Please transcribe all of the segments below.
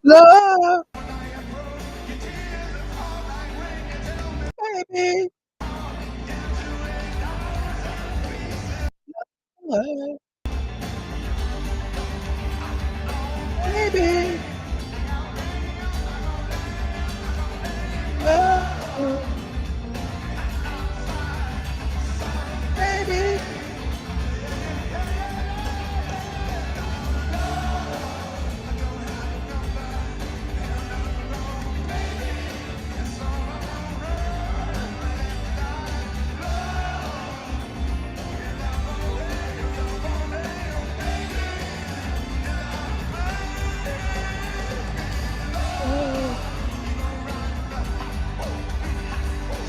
love, baby, love, baby, love, baby.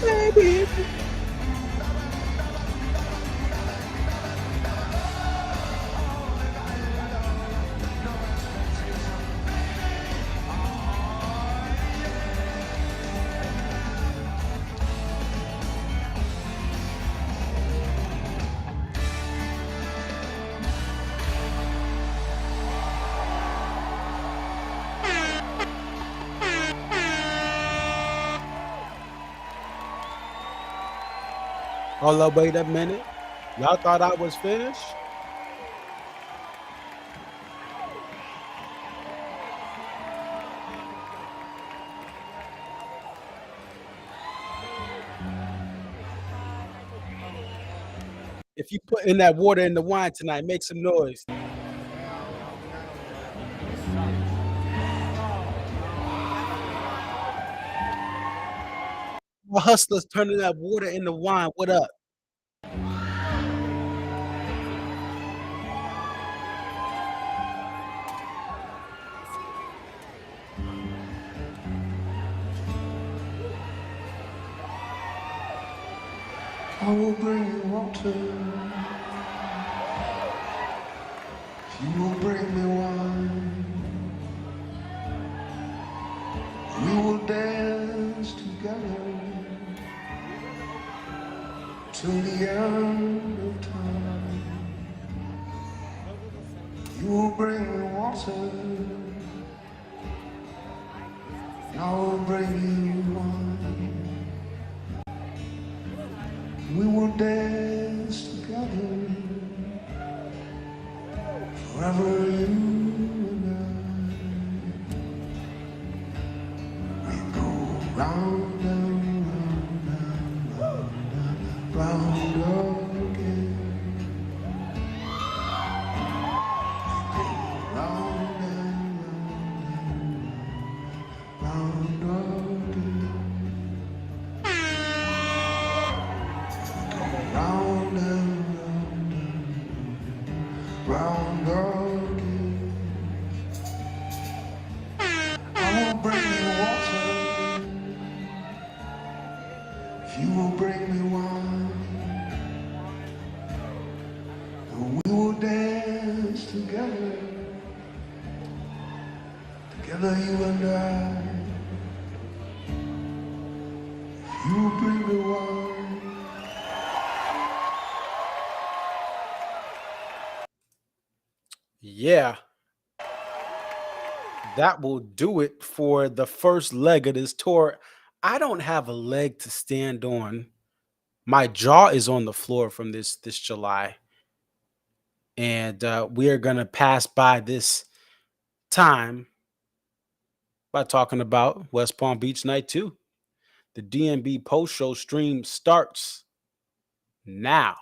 Baby. Hold up, wait a minute. Y'all thought I was finished? If you put in that water in the wine tonight, make some noise. My hustlers turning that water into wine. What up? I will bring you water. You will bring me wine. We will dance together till the end of time. You will bring me water. I will bring you wine. We will dance together forever, you and I. We go round and round and round and round again. We go round and round and round again. Round and round again. I will bring you water. You will bring me wine. And we will dance together. Together, you and I. You will bring me wine. Yeah. That will do it for the first leg of this tour. I don't have a leg to stand on. My jaw is on the floor from this July. And we are going to pass by this time by talking about West Palm Beach Night 2. The DMB post-show stream starts now.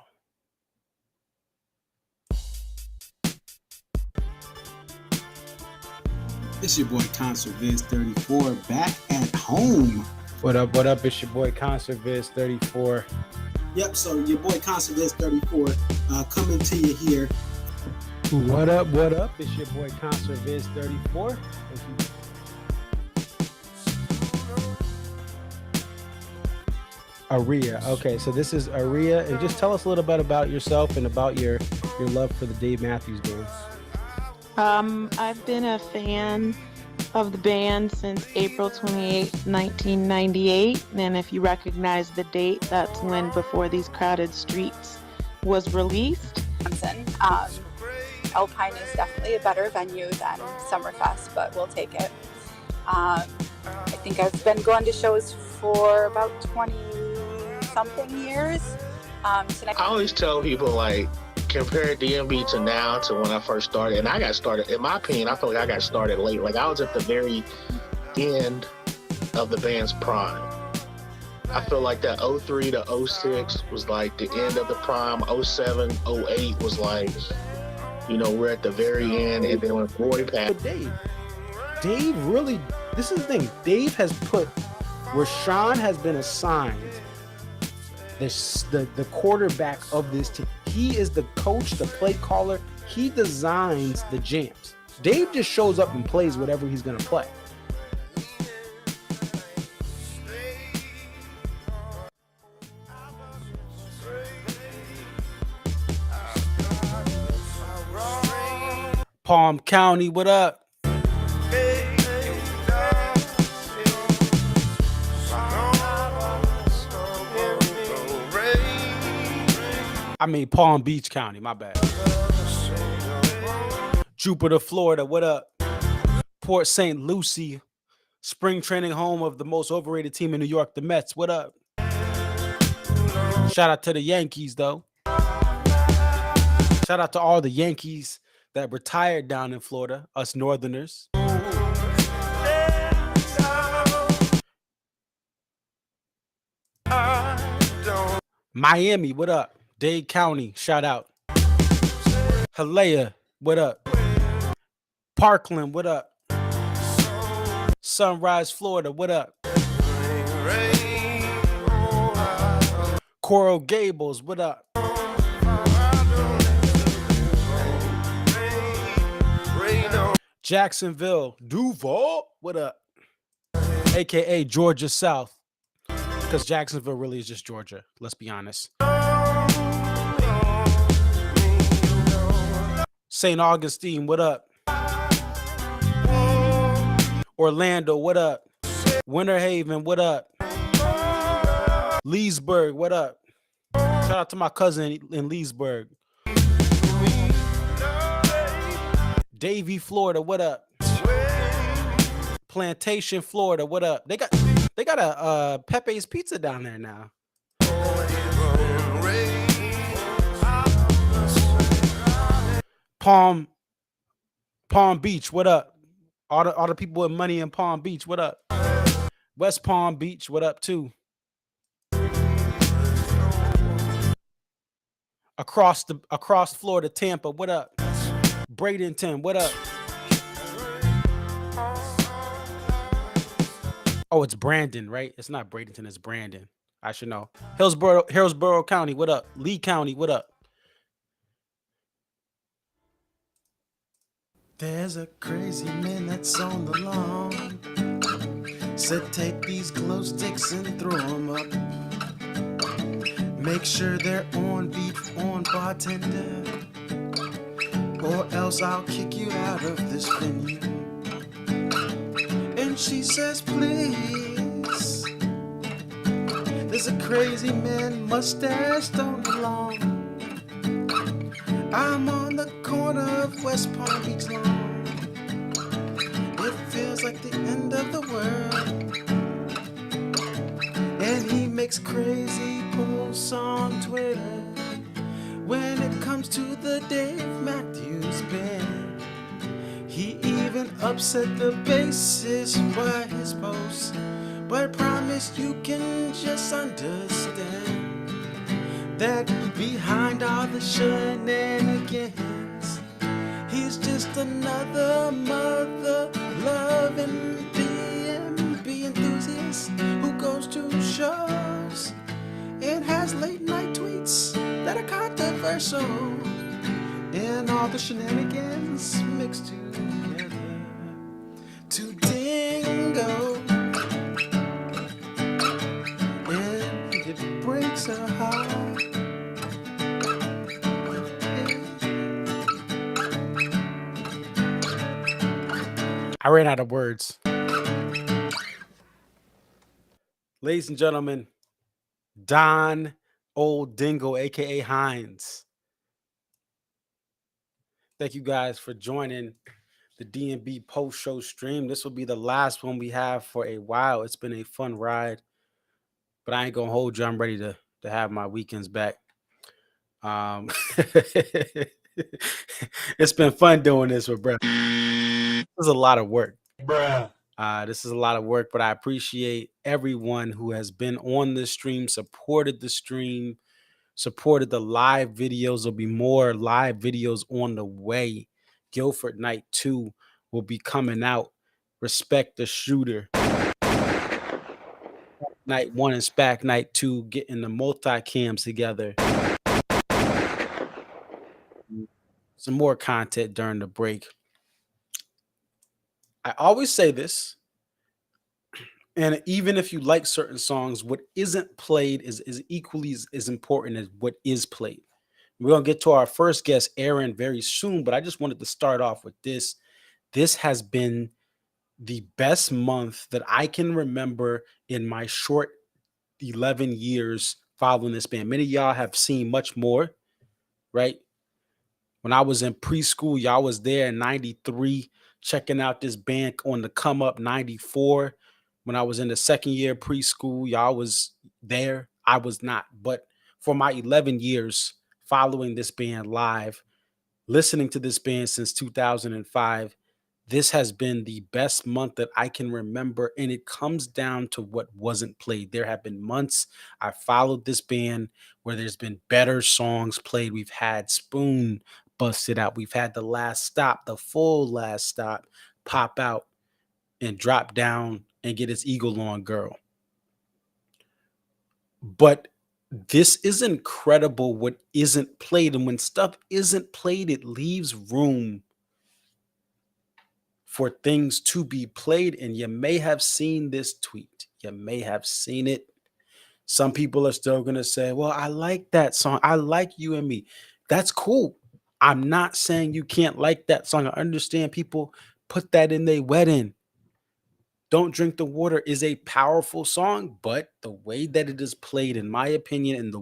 It's your boy Concert Viz 34 back at home. What up, what up? It's your boy Concert Viz 34. Yep, so your boy Concert Viz 34 coming to you here. What up, what up? It's your boy Concert Viz 34. Aria. Okay, so this is Aria. And just tell us a little bit about yourself and about your love for the Dave Matthews Band. I've been a fan of the band since April 28, 1998. And if you recognize the date, that's when Before These Crowded Streets was released. Alpine is definitely a better venue than Summerfest, but we'll take it. I think I've been going to shows for about 20-something years. Tonight, I always tell people, like, compare DMB to now to when I first started. And I got started, in my opinion, I feel like I got started late. Like, I was at the very end of the band's prime. I feel like that 03 to 06 was like the end of the prime. 07, 08 was like, you know, we're at the very end. And then when Roy passed. But Dave really, this is the thing. Dave has put, Rashawn has been assigned the quarterback of this team. He is the coach, the play caller. He designs the jams. Dave just shows up and plays whatever he's going to play. Palm County, what up? I mean Palm Beach County, my bad. Jupiter, Florida, what up? Port St. Lucie, spring training home of the most overrated team in New York, the Mets, what up? Shout out to the Yankees, though. Shout out to all the Yankees that retired down in Florida, us Northerners. Miami, what up? Dade County, shout out. Hialeah, what up? Parkland, what up? Sunrise, Florida, what up? Coral Gables, what up? Jacksonville, Duval, what up? AKA Georgia South, because Jacksonville really is just Georgia, let's be honest. St. Augustine, what up? Orlando, what up? Winter Haven, what up? Leesburg, what up? Shout out to my cousin in Leesburg. Davie, Florida, what up? Plantation, Florida, what up? They got a Pepe's Pizza down there now. Palm Beach, what up? All the people with money in Palm Beach, what up? West Palm Beach, what up too? Across Florida, Tampa, what up? Bradenton, what up? Oh, it's Brandon, right? It's not Bradenton, it's Brandon. I should know. Hillsborough County, what up? Lee County, what up? There's a crazy man that's on the lawn. Said take these glow sticks and throw them up. Make sure they're on beat, on bartender, or else I'll kick you out of this venue. And she says, please. There's a crazy man mustached on the lawn. I'm on the corner of West Palm Beach lawn. It feels like the end of the world. And he makes crazy posts on Twitter when it comes to the Dave Matthews Band. He even upset the bassist by his posts, but promise you can just understand that behind all the shenanigans, he's just another mother-loving B&B enthusiast who goes to shows and has late-night tweets that are controversial, and all the shenanigans mixed together to Dingle, and it breaks her heart. I ran out of words. Ladies and gentlemen, Don Old Dingle, aka Hines. Thank you guys for joining the D&B post-show stream. This will be the last one we have for a while. It's been a fun ride, but I ain't gonna hold you. I'm ready to have my weekends back. It's been fun doing this with bro. This is a lot of work. This is a lot of work, but I appreciate everyone who has been on the stream, supported the stream, supported the live videos. There'll be more live videos on the way. Guilford Night 2 will be coming out. Respect the Shooter. Night 1 and SPAC Night 2, getting the multi-cams together. Some more content during the break. I always say this, and even if you like certain songs, what isn't played is equally as important as what is played. We're going to get to our first guest, Aaron, very soon, but I just wanted to start off with this. This has been the best month that I can remember in my short 11 years following this band. Many of y'all have seen much more, right? When I was in preschool, y'all was there in 93, checking out this band on the come up. 94. When I was in the second year of preschool, y'all was there. I was not. But for my 11 years following this band live, listening to this band since 2005, this has been the best month that I can remember, and it comes down to what wasn't played. There have been months I followed this band where there's been better songs played. We've had Spoon busted out. We've had The Last Stop, the full Last Stop, pop out and drop down and get his Eagle on Girl. But this is incredible what isn't played. And when stuff isn't played, it leaves room for things to be played. And you may have seen this tweet. You may have seen it. Some people are still going to say, well, I like that song. I like You and Me. That's cool. I'm not saying you can't like that song. I understand people put that in their wedding. Don't Drink the Water is a powerful song, but the way that it is played, in my opinion, and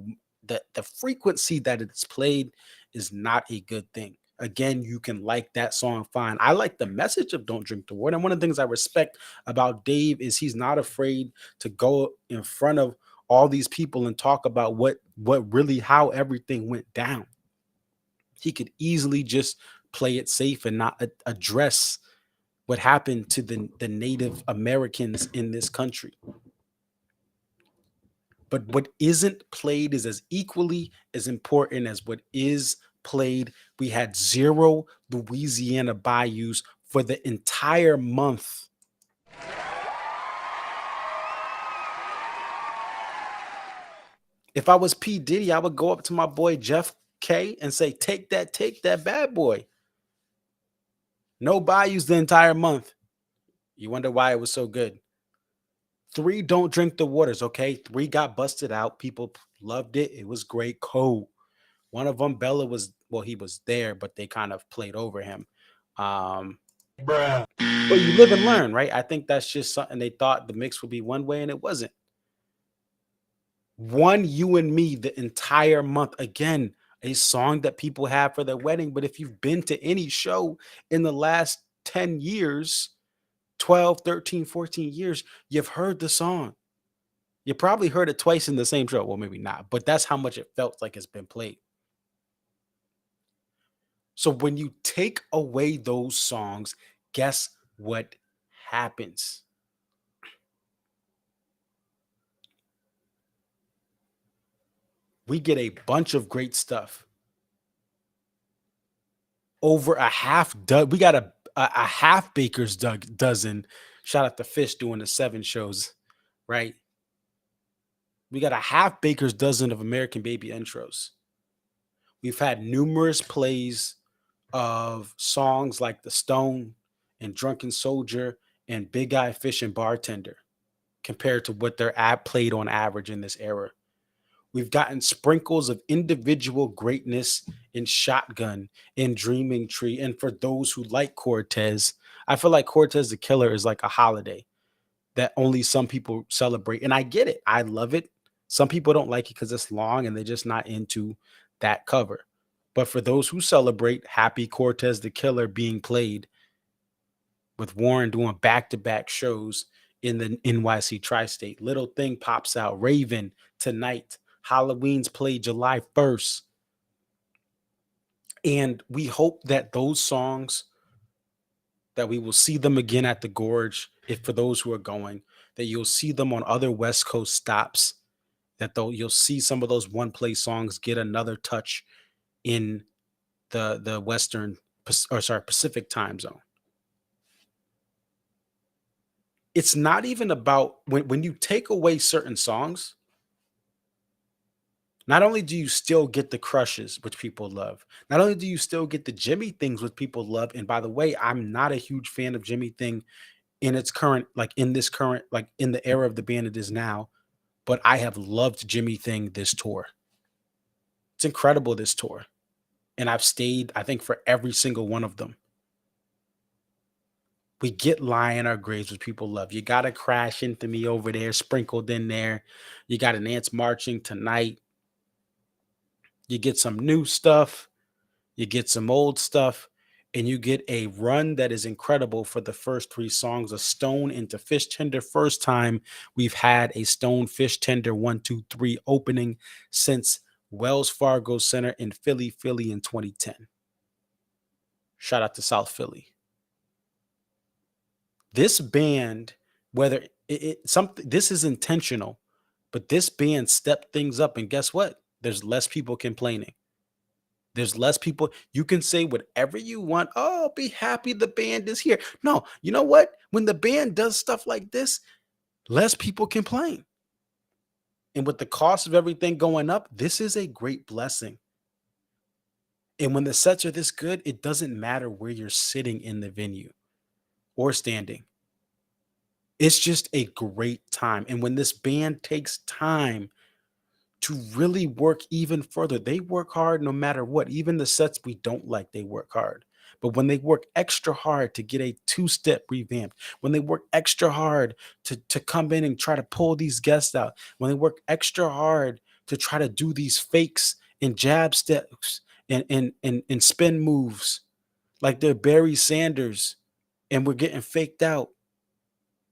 the frequency that it's played is not a good thing. Again, you can like that song fine. I like the message of Don't Drink the Water. And one of the things I respect about Dave is he's not afraid to go in front of all these people and talk about what really, how everything went down. He could easily just play it safe and not address what happened to the Native Americans in this country. But what isn't played is as equally as important as what is played. We had 0 Louisiana Bayous for the entire month. If I was P. Diddy, I would go up to my boy Jeff K and say, take that bad boy. No Bayous the entire month. You wonder why it was so good. 3 Don't Drink the Waters, okay? 3 got busted out. People loved it. It was great. Cool. One of them, Bella, he was there, but they kind of played over him. But you live and learn, right? I think that's just something they thought the mix would be one way, and it wasn't. 1 You and Me the entire month. Again, a song that people have for their wedding. But if you've been to any show in the last 10 years, 12, 13, 14 years, you've heard the song. You probably heard it twice in the same show. Well, maybe not, but that's how much it felt like it's been played. So when you take away those songs, guess what happens? We get a bunch of great stuff. Over a half dozen. We got a half baker's dozen. Shout out to Fish doing the 7 shows, right? We got a half baker's dozen of American Baby intros. We've had numerous plays of songs like The Stone and Drunken Soldier and Big Eye Fish and Bartender compared to what they're played on average in this era. We've gotten sprinkles of individual greatness in Shotgun, in Dreaming Tree. And for those who like Cortez, I feel like Cortez the Killer is like a holiday that only some people celebrate. And I get it. I love it. Some people don't like it because it's long and they're just not into that cover. But for those who celebrate, happy Cortez the Killer being played with Warren doing back-to-back shows in the NYC tri-state. Little Thing pops out, Raven tonight, Halloween's played July 1st. And we hope that those songs, that we will see them again at the Gorge, if for those who are going, that you'll see them on other West Coast stops, that though you'll see some of those one play songs get another touch in the Western, or sorry, Pacific time zone. It's not even about when you take away certain songs, not only do you still get the crushes, which people love, not only do you still get the Jimmy things, which people love. And by the way, I'm not a huge fan of Jimmy thing in its current, like in this current, like in the era of the band it is now, but I have loved Jimmy thing this tour. It's incredible, this tour. And I've stayed, I think, for every single one of them. We get Lie in Our Graves, which people love. You got to Crash Into Me over there, sprinkled in there. You got An Ants Marching Tonight. You get some new stuff. You get some old stuff. And you get a run that is incredible for the first three songs. A Stone into Fish Tender. First time we've had a Stone Fish Tender 1, 2, 3 opening since Wells Fargo Center in Philly in 2010. Shout out to South Philly. This band, whether something, this is intentional, but this band stepped things up. And guess what? There's less people complaining. There's less people. You can say whatever you want. Oh, be happy the band is here. No, you know what? When the band does stuff like this, less people complain. And with the cost of everything going up, this is a great blessing. And when the sets are this good, it doesn't matter where you're sitting in the venue or standing. It's just a great time. And when this band takes time to really work even further, they work hard no matter what. Even the sets we don't like, they work hard. But when they work extra hard to get a two-step revamp, when they work extra hard to come in and try to pull these guests out, when they work extra hard to try to do these fakes and jab steps and spin moves like they're Barry Sanders, and we're getting faked out,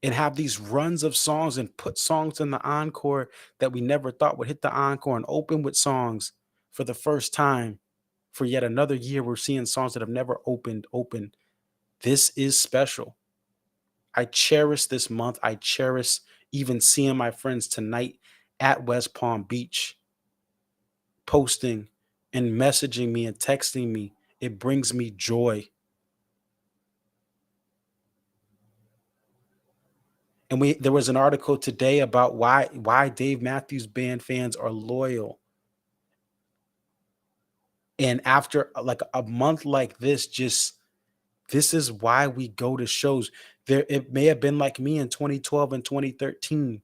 and have these runs of songs and put songs in the encore that we never thought would hit the encore, and open with songs for the first time for yet another year. We're seeing songs that have never opened open. This is special. I cherish this month. I cherish even seeing my friends tonight at West Palm Beach, posting and messaging me and texting me. It brings me joy. And there was an article today about why Dave Matthews Band fans are loyal. And after like a month like this, this is why we go to shows. It may have been like me in 2012 and 2013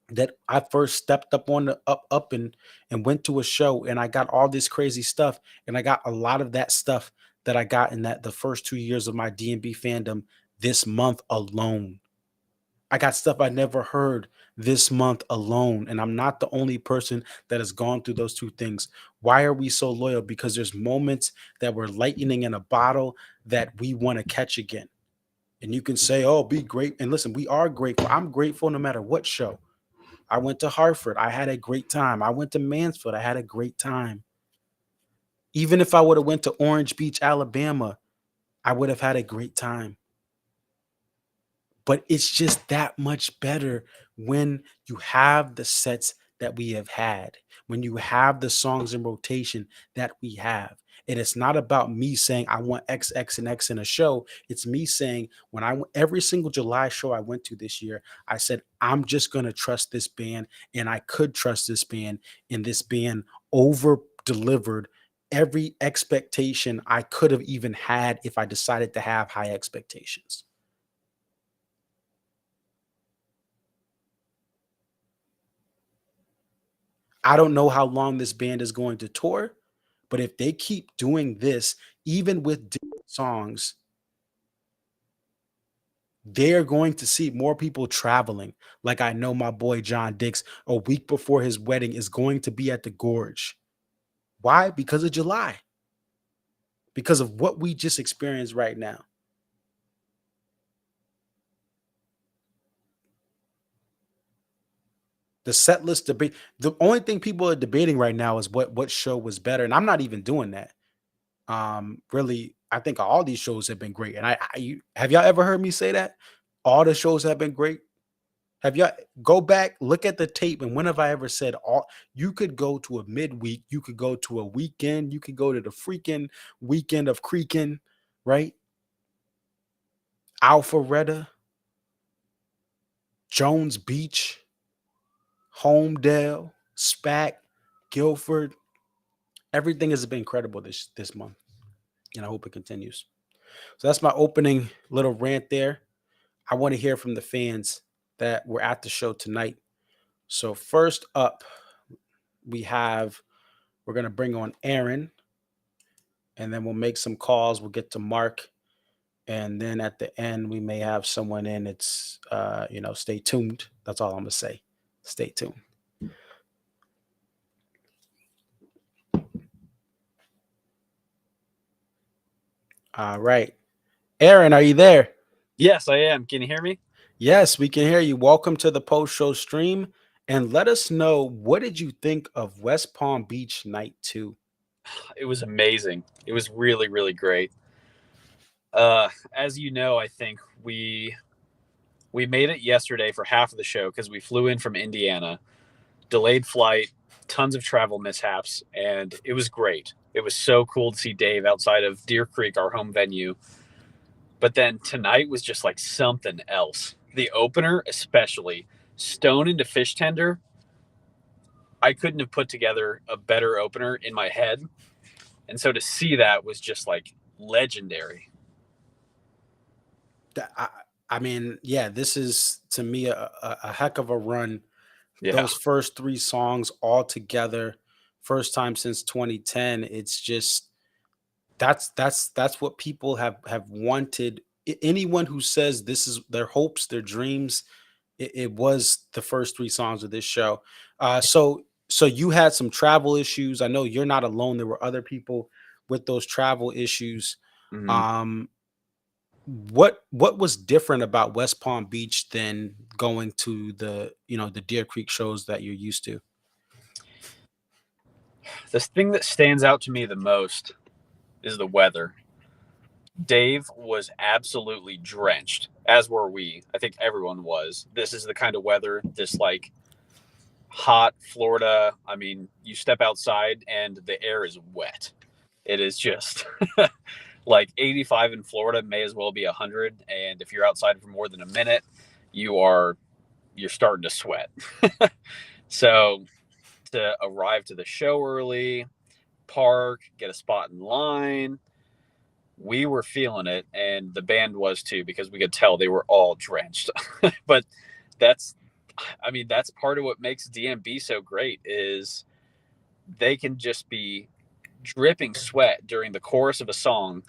that I first stepped up on the up and went to a show, and I got all this crazy stuff, and I got a lot of that stuff that I got in the first 2 years of my D&B fandom this month alone. I got stuff I never heard this month alone. And I'm not the only person that has gone through those two things. Why are we so loyal? Because there's moments that we're lightning in a bottle that we want to catch again. And you can say, oh, be great. And listen, we are grateful. I'm grateful no matter what show. I went to Hartford. I had a great time. I went to Mansfield. I had a great time. Even if I would have went to Orange Beach, Alabama, I would have had a great time. But it's just that much better when you have the sets that we have had, when you have the songs in rotation that we have. And it's not about me saying I want X, X, and X in a show. It's me saying every single July show I went to this year, I said, I'm just going to trust this band, and I could trust this band, and this band over delivered every expectation I could have even had if I decided to have high expectations. I don't know how long this band is going to tour, but if they keep doing this, even with different songs, they're going to see more people traveling. Like I know my boy John Dix, a week before his wedding, is going to be at the Gorge. Why? Because of July. Because of what we just experienced right now. The set list debate. The only thing people are debating right now is what show was better, and I'm not even doing that. Really, I think all these shows have been great, and have y'all ever heard me say that? All the shows have been great. Have y'all go back, look at the tape, and when have I ever said all? You could go to a midweek, you could go to a weekend, you could go to the freaking weekend of Creakin', right? Alpharetta, Jones Beach, Homedale, SPAC, Guilford. Everything has been incredible this month, and I hope it continues. So that's my opening little rant there. I want to hear from the fans that were at the show tonight. So first up, we're going to bring on Aaron, and then we'll make some calls. We'll get to Mark, and then at the end we may have someone in. It's stay tuned. That's all I'm gonna say. Stay tuned. All right, Aaron, are you there? Yes, I am. Can you hear me? Yes, we can hear you. Welcome to the post show stream, and let us know, what did you think of West Palm Beach Night 2? It was amazing. It was really, really great. As you know, I think we made it yesterday for half of the show because we flew in from Indiana, delayed flight, tons of travel mishaps, and it was great. It was so cool to see Dave outside of Deer Creek, our home venue. But then tonight was just like something else. The opener, especially, Stone into Fish Tender, I couldn't have put together a better opener in my head. And so to see that was just like legendary. I mean, yeah, this is to me a heck of a run. Yeah. Those first 3 songs all together, first time since 2010. It's just that's what people have wanted. Anyone who says this is their hopes, their dreams, it was the first 3 songs of this show. So you had some travel issues. I know you're not alone. There were other people with those travel issues. Mm-hmm. What was different about West Palm Beach than going to the Deer Creek shows that you're used to? The thing that stands out to me the most is the weather. Dave was absolutely drenched, as were we. I think everyone was. This is the kind of weather, this like hot Florida. I mean, you step outside and the air is wet. It is just like 85 in Florida may as well be 100. And if you're outside for more than a minute, you're starting to sweat. So to arrive to the show early, park, get a spot in line, we were feeling it, and the band was too, because we could tell they were all drenched. But that's part of what makes DMB so great is they can just be dripping sweat during the chorus of a song,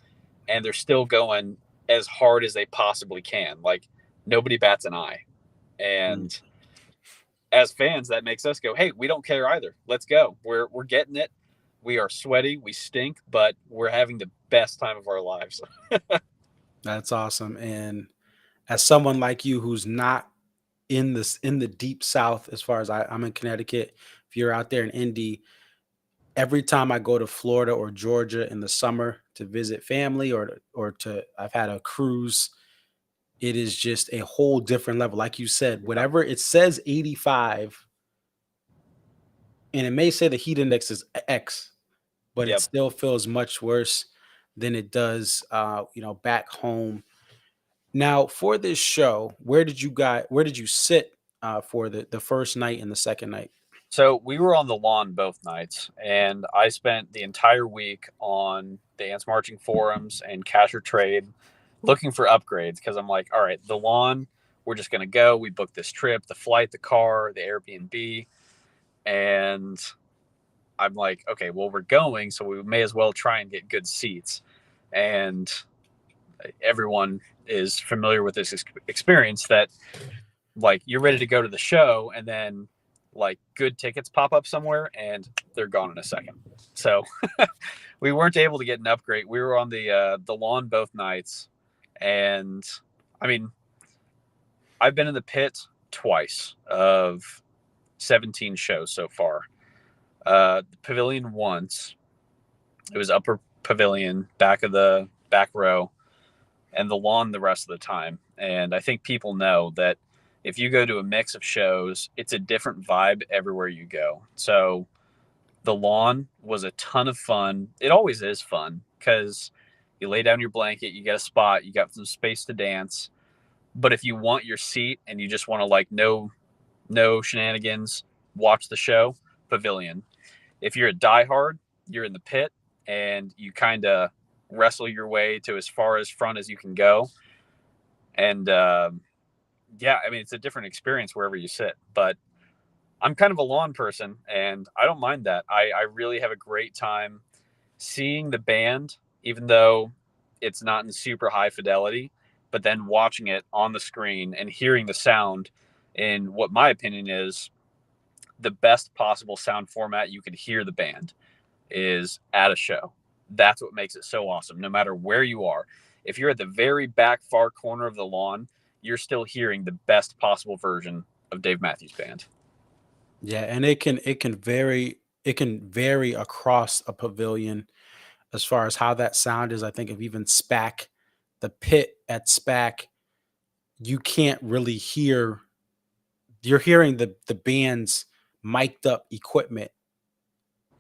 and they're still going as hard as they possibly can. Like nobody bats an eye. And as fans, that makes us go, hey, we don't care either. Let's go. We're getting it. We are sweaty. We stink, but we're having the best time of our lives. That's awesome. And as someone like you who's not in the deep South, as far as I'm in Connecticut, if you're out there in Indy, every time I go to Florida or Georgia in the summer to visit family or I've had a cruise, it is just a whole different level. Like you said, whatever it says 85, and it may say the heat index is X, but Yep. it still feels much worse than it does back home. Now, for this show, where did you sit for the first night and the second night? So we were on the lawn both nights, and I spent the entire week on the Ants Marching forums and Cash or Trade looking for upgrades, because I'm like, all right, the lawn, we're just going to go. We booked this trip, the flight, the car, the Airbnb. And I'm like, okay, well, we're going, so we may as well try and get good seats. And everyone is familiar with this experience that, like, you're ready to go to the show, and then like good tickets pop up somewhere and they're gone in a second. So we weren't able to get an upgrade. We were on the lawn both nights. And I mean, I've been in the pit twice of 17 shows so far. The pavilion once, it was upper pavilion, back of the back row, and the lawn the rest of the time. And I think people know that if you go to a mix of shows, it's a different vibe everywhere you go. So the lawn was a ton of fun. It always is fun because you lay down your blanket, you get a spot, you got some space to dance. But if you want your seat and you just want to like no shenanigans, watch the show, pavilion. If you're a diehard, you're in the pit and you kind of wrestle your way to as far as front as you can go. And yeah, I mean, it's a different experience wherever you sit. But I'm kind of a lawn person, and I don't mind that. I really have a great time seeing the band, even though it's not in super high fidelity, but then watching it on the screen and hearing the sound in what my opinion is the best possible sound format you could hear the band is at a show. That's what makes it so awesome, no matter where you are. If you're at the very back far corner of the lawn, you're still hearing the best possible version of Dave Matthews Band. Yeah, and it can vary across a pavilion as far as how that sound is. I think of even SPAC, the pit at SPAC, you can't really hear. You're hearing the band's mic'd up equipment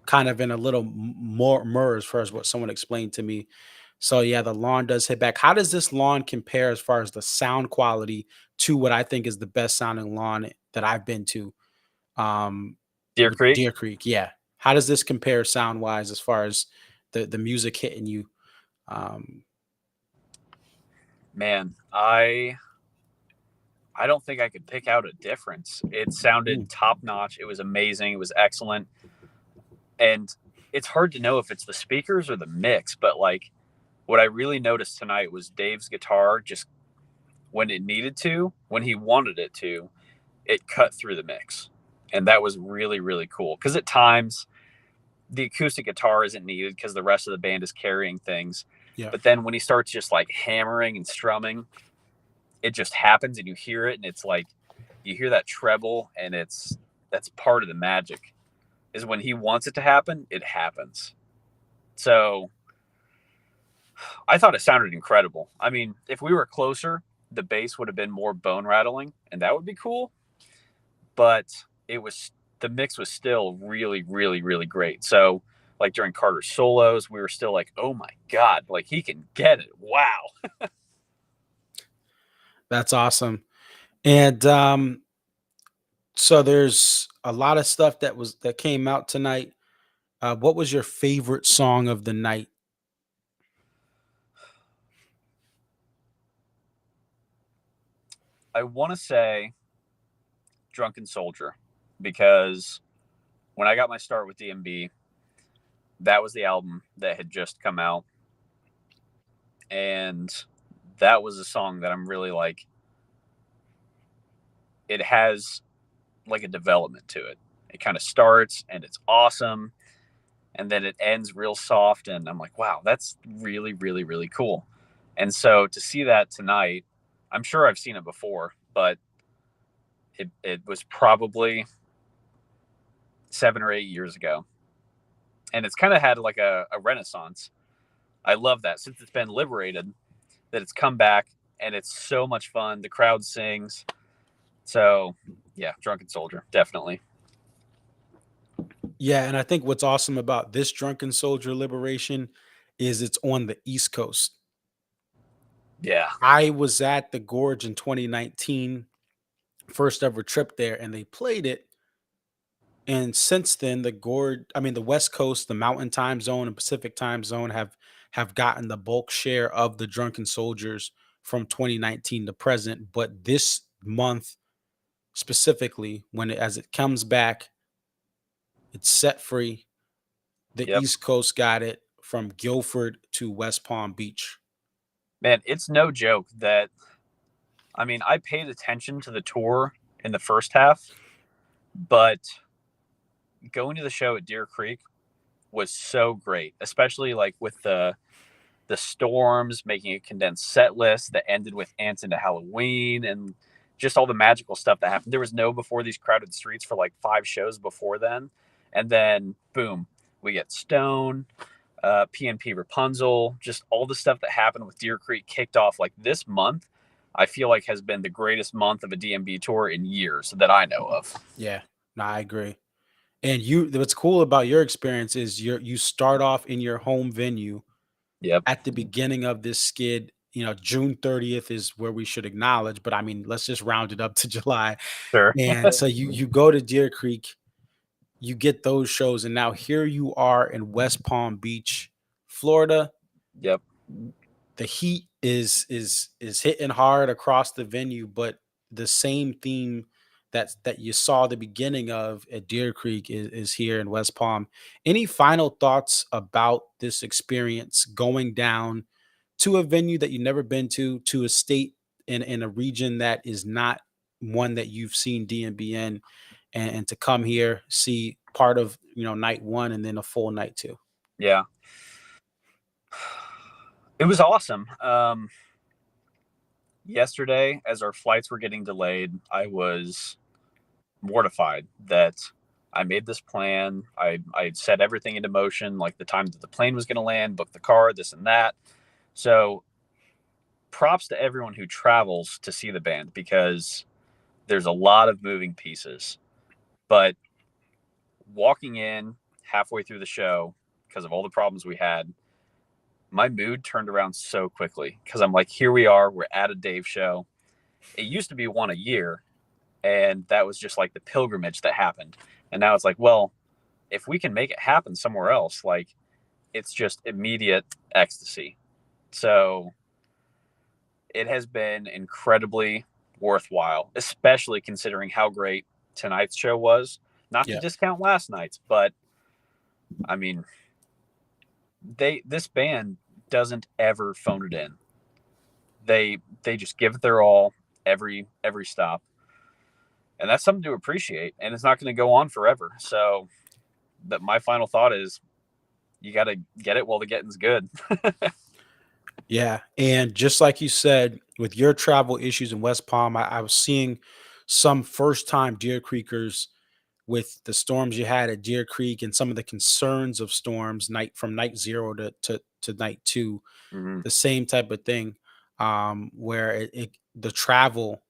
kind of in a little more as far as what someone explained to me. So yeah, the lawn does hit back. How does this lawn compare as far as the sound quality to what I think is the best sounding lawn that I've been to? Deer With Creek? Deer Creek, yeah. How does this compare sound wise as far as the music hitting you? Um, Man, I don't think I could pick out a difference. It sounded top notch. It was amazing. It was excellent. And it's hard to know if it's the speakers or the mix, but like what I really noticed tonight was Dave's guitar just when it needed to, when he wanted it to, it cut through the mix. And that was really, really cool. Because at times the acoustic guitar isn't needed because the rest of the band is carrying things. yeah. But then when he starts just like hammering and strumming, it just happens and you hear it. And it's like, you hear that treble and that's part of the magic is when he wants it to happen, it happens. So I thought it sounded incredible. I mean, if we were closer, the bass would have been more bone rattling and that would be cool. But the mix was still really, really, really great. So like during Carter's solos, we were still like, oh my God, like he can get it. Wow. That's awesome. And so there's a lot of stuff that came out tonight. What was your favorite song of the night? I want to say Drunken Soldier because when I got my start with DMB, that was the album that had just come out. And that was a song that I'm really like, it has like a development to it. It kind of starts and it's awesome. And then it ends real soft. And I'm like, wow, that's really, really, really cool. And so to see that tonight, I'm sure I've seen it before, but it was probably 7 or 8 years ago. And it's kind of had like a renaissance. I love that since it's been liberated, that it's come back and it's so much fun. The crowd sings. So yeah, Drunken Soldier, definitely. Yeah, and I think what's awesome about this Drunken Soldier Liberation is it's on the East Coast. Yeah. I was at the Gorge in 2019, first ever trip there, and they played it. And since then, the West Coast, the Mountain Time Zone and Pacific Time Zone have gotten the bulk share of the Drunken Soldiers from 2019 to present. But this month specifically, as it comes back, it's set free. The Yep. East Coast got it from Guilford to West Palm Beach. Man, it's no joke that, I mean, I paid attention to the tour in the first half, but going to the show at Deer Creek was so great, especially like with the storms, making a condensed set list that ended with Ants into Halloween and just all the magical stuff that happened. There was no Before These Crowded Streets for like 5 shows before then, and then boom, we get Stone, PNP Rapunzel, just all the stuff that happened with Deer Creek kicked off like this month. I feel like has been the greatest month of a DMB tour in years that I know of. Yeah, no, I agree. And what's cool about your experience is you start off in your home venue Yep. at the beginning of this skid. June 30th is where we should acknowledge, but I mean, let's just round it up to July. Sure. And so you go to Deer Creek, you get those shows, and now here you are in West Palm Beach, Florida. Yep. The heat is hitting hard across the venue, but the same theme that you saw the beginning of at Deer Creek is here in West Palm. Any final thoughts about this experience going down to a venue that you've never been to a state in a region that is not one that you've seen DMB in, and to come here, see part of night one and then a full night two? Yeah. It was awesome. Yesterday, as our flights were getting delayed, I was mortified that I made this plan. I set everything into motion, like the time that the plane was going to land, book the car, this and that. So props to everyone who travels to see the band, because there's a lot of moving pieces. But walking in halfway through the show, because of all the problems we had, my mood turned around so quickly, because I'm like, here we are, we're at a Dave show. It used to be one a year, and that was just like the pilgrimage that happened. And now it's like, well, if we can make it happen somewhere else, like, it's just immediate ecstasy. So it has been incredibly worthwhile, especially considering how great tonight's show was. Not to discount last night's, but I mean, this band doesn't ever phone it in. They just give it their all every stop. And that's something to appreciate, and it's not going to go on forever. So my final thought is, you got to get it while the getting's good. Yeah. And just like you said, with your travel issues in West Palm, I was seeing some first time Deer Creekers with the storms you had at Deer Creek and some of the concerns of storms from night 0 to night 2, the same type of thing, where the travel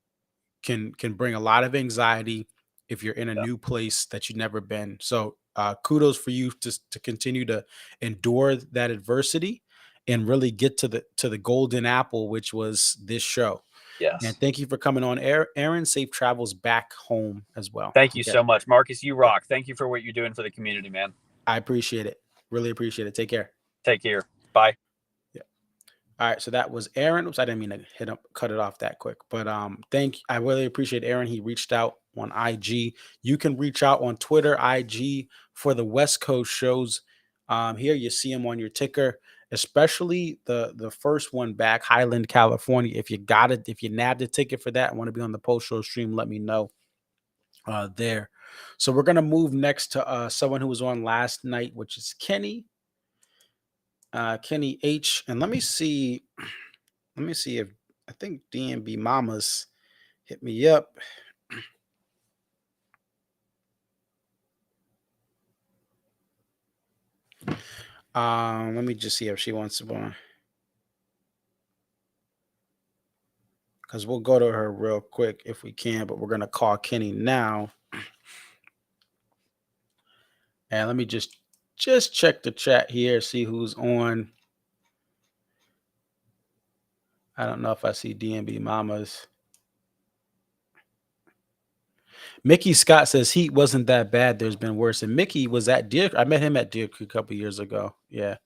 can bring a lot of anxiety if you're in a new place that you've never been. So kudos for you to continue to endure that adversity and really get to the golden apple, which was this show. Yes. And thank you for coming on, Aaron. Safe travels back home as well. Thank you so much, Marcus. You rock. Thank you for what you're doing for the community, man. I appreciate it. Really appreciate it. Take care. Take care. Bye. Yeah. All right. So that was Aaron. Oops, I didn't mean to cut it off that quick. But I really appreciate Aaron. He reached out on IG. You can reach out on Twitter, IG for the West Coast shows. Here you see him on your ticker, especially the first one back, Highland, California. If you got it, if you nabbed a ticket for that and want to be on the post-show stream, let me know there. So we're going to move next to someone who was on last night, which is Kenny H. And let me see if I think DMB Mamas hit me up. Let me just see if she wants to go on, because we'll go to her real quick if we can, but we're going to call Kenny now. And let me just check the chat here, see who's on. I don't know if I see DMB Mamas. Mickey Scott says heat wasn't that bad. There's been worse. And Mickey was at Deer. I met him at Deer Creek a couple years ago. Yeah.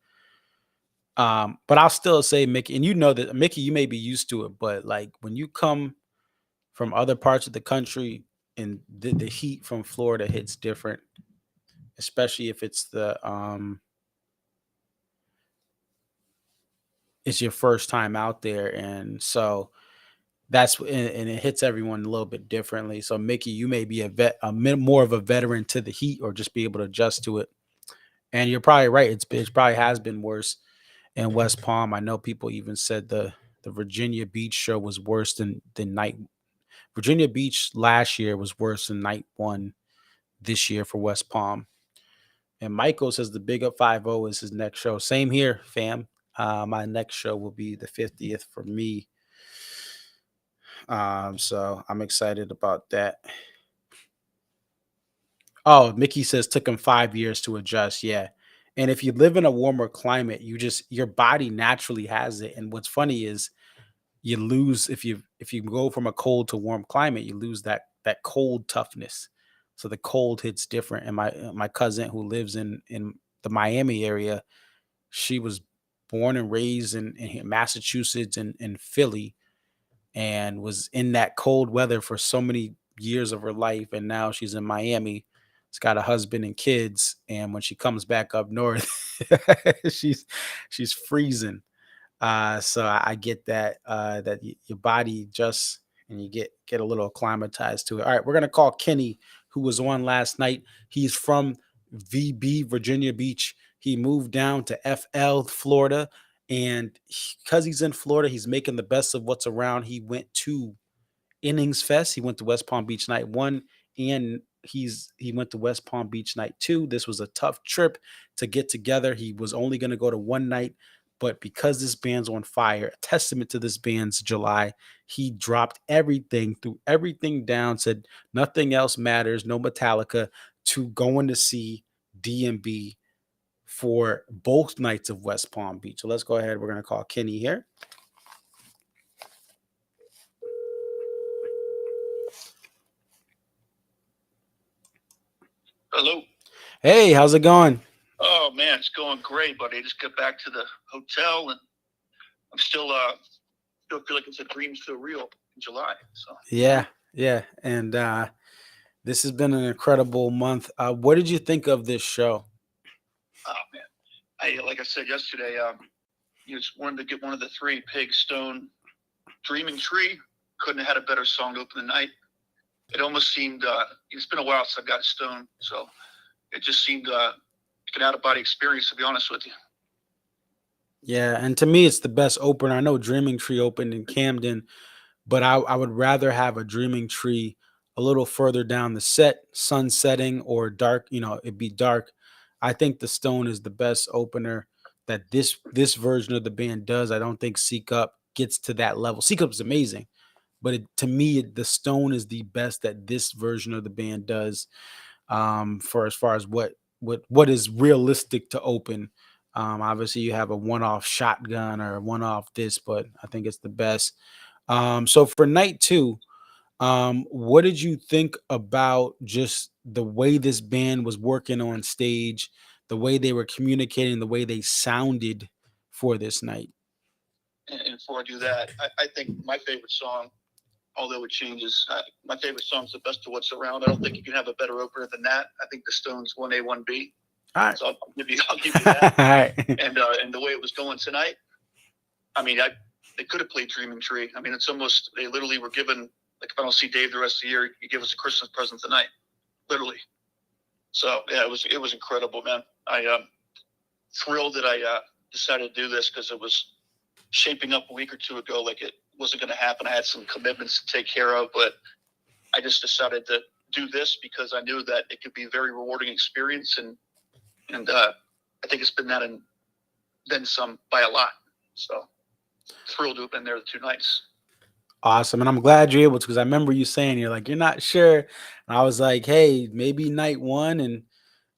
But I'll still say Mickey, and you know that Mickey, you may be used to it, but like when you come from other parts of the country and the heat from Florida hits different, especially if it's it's your first time out there. And so and it hits everyone a little bit differently. So Mickey, you may be more of a veteran to the heat, or just be able to adjust to it. And you're probably right. It probably has been worse in West Palm. I know people even said the Virginia Beach show was worse than night Virginia Beach last year was worse than night one this year for West Palm. And Michael says the Big Up 50 is his next show. Same here, fam. My next show will be the 50th for me. So I'm excited about that. Oh, Mickey says took him 5 years to adjust. Yeah. And if you live in a warmer climate, your body naturally has it. And what's funny is you lose if you go from a cold to warm climate, you lose that cold toughness. So the cold hits different. And my cousin who lives in the Miami area, she was born and raised in Massachusetts and Philly, and was in that cold weather for so many years of her life, and now she's in Miami. She's got a husband and kids, and when she comes back up north, she's freezing. So I get that your body adjusts and you get a little acclimatized to it. All right, we're gonna call Kenny, who was on last night. He's from VB, Virginia Beach. He moved down to FL, Florida, and because he's in Florida, he's making the best of what's around. He went to Innings Fest. He went to West Palm Beach Night 1, and he went to West Palm Beach Night 2. This was a tough trip to get together. He was only going to go to one night, but because this band's on fire, a testament to this band's July, he dropped everything, threw everything down, said nothing else matters, no Metallica, to going to see DMB for both nights of West Palm Beach. So let's go ahead. We're going to call Kenny here. Hello. Hey, how's it going? Oh man, it's going great, buddy. I just got back to the hotel and I'm still feel like it's a dream still real in July. So Yeah. And this has been an incredible month. What did you think of this show? oh man. Like I said yesterday, just wanted to get one of the three, Pig, Stone, Dreaming Tree. Couldn't have had a better song to open the night. It almost seemed it's been a while since I've got Stone, so it just seemed an out of body experience, to be honest with you. Yeah, and to me, it's the best opener. I know Dreaming Tree opened in Camden, but I would rather have a Dreaming Tree a little further down the set, sun setting or dark. It'd be dark. I think the Stone is the best opener that this version of the band does. I don't think Seek Up gets to that level. Seek Up is amazing, but to me, the Stone is the best that this version of the band does. For as far as what is realistic to open. Obviously, you have a one-off Shotgun or a one-off this, but I think it's the best. So for night two, what did you think about just the way this band was working on stage, the way they were communicating, the way they sounded for this night? And before I do that, I think my favorite song, although it changes, my favorite song is The Best of What's Around. I don't think you can have a better opener than that. I think the Stones 1A, 1B. All right. So I'll give you that. All right. And the way it was going tonight, I mean, they could have played Dreaming Tree. I mean, it's almost, they literally were given, like, if I don't see Dave the rest of the year, you give us a Christmas present tonight, literally. So yeah, it was incredible, man. I thrilled that I decided to do this because it was shaping up a week or two ago like it wasn't going to happen. I had some commitments to take care of, but I just decided to do this because I knew that it could be a very rewarding experience, and I think it's been that and then some by a lot. So thrilled to have been there the 2 nights. Awesome. And I'm glad you're able to, because I remember you saying you're not sure. And I was like, hey, maybe night one. And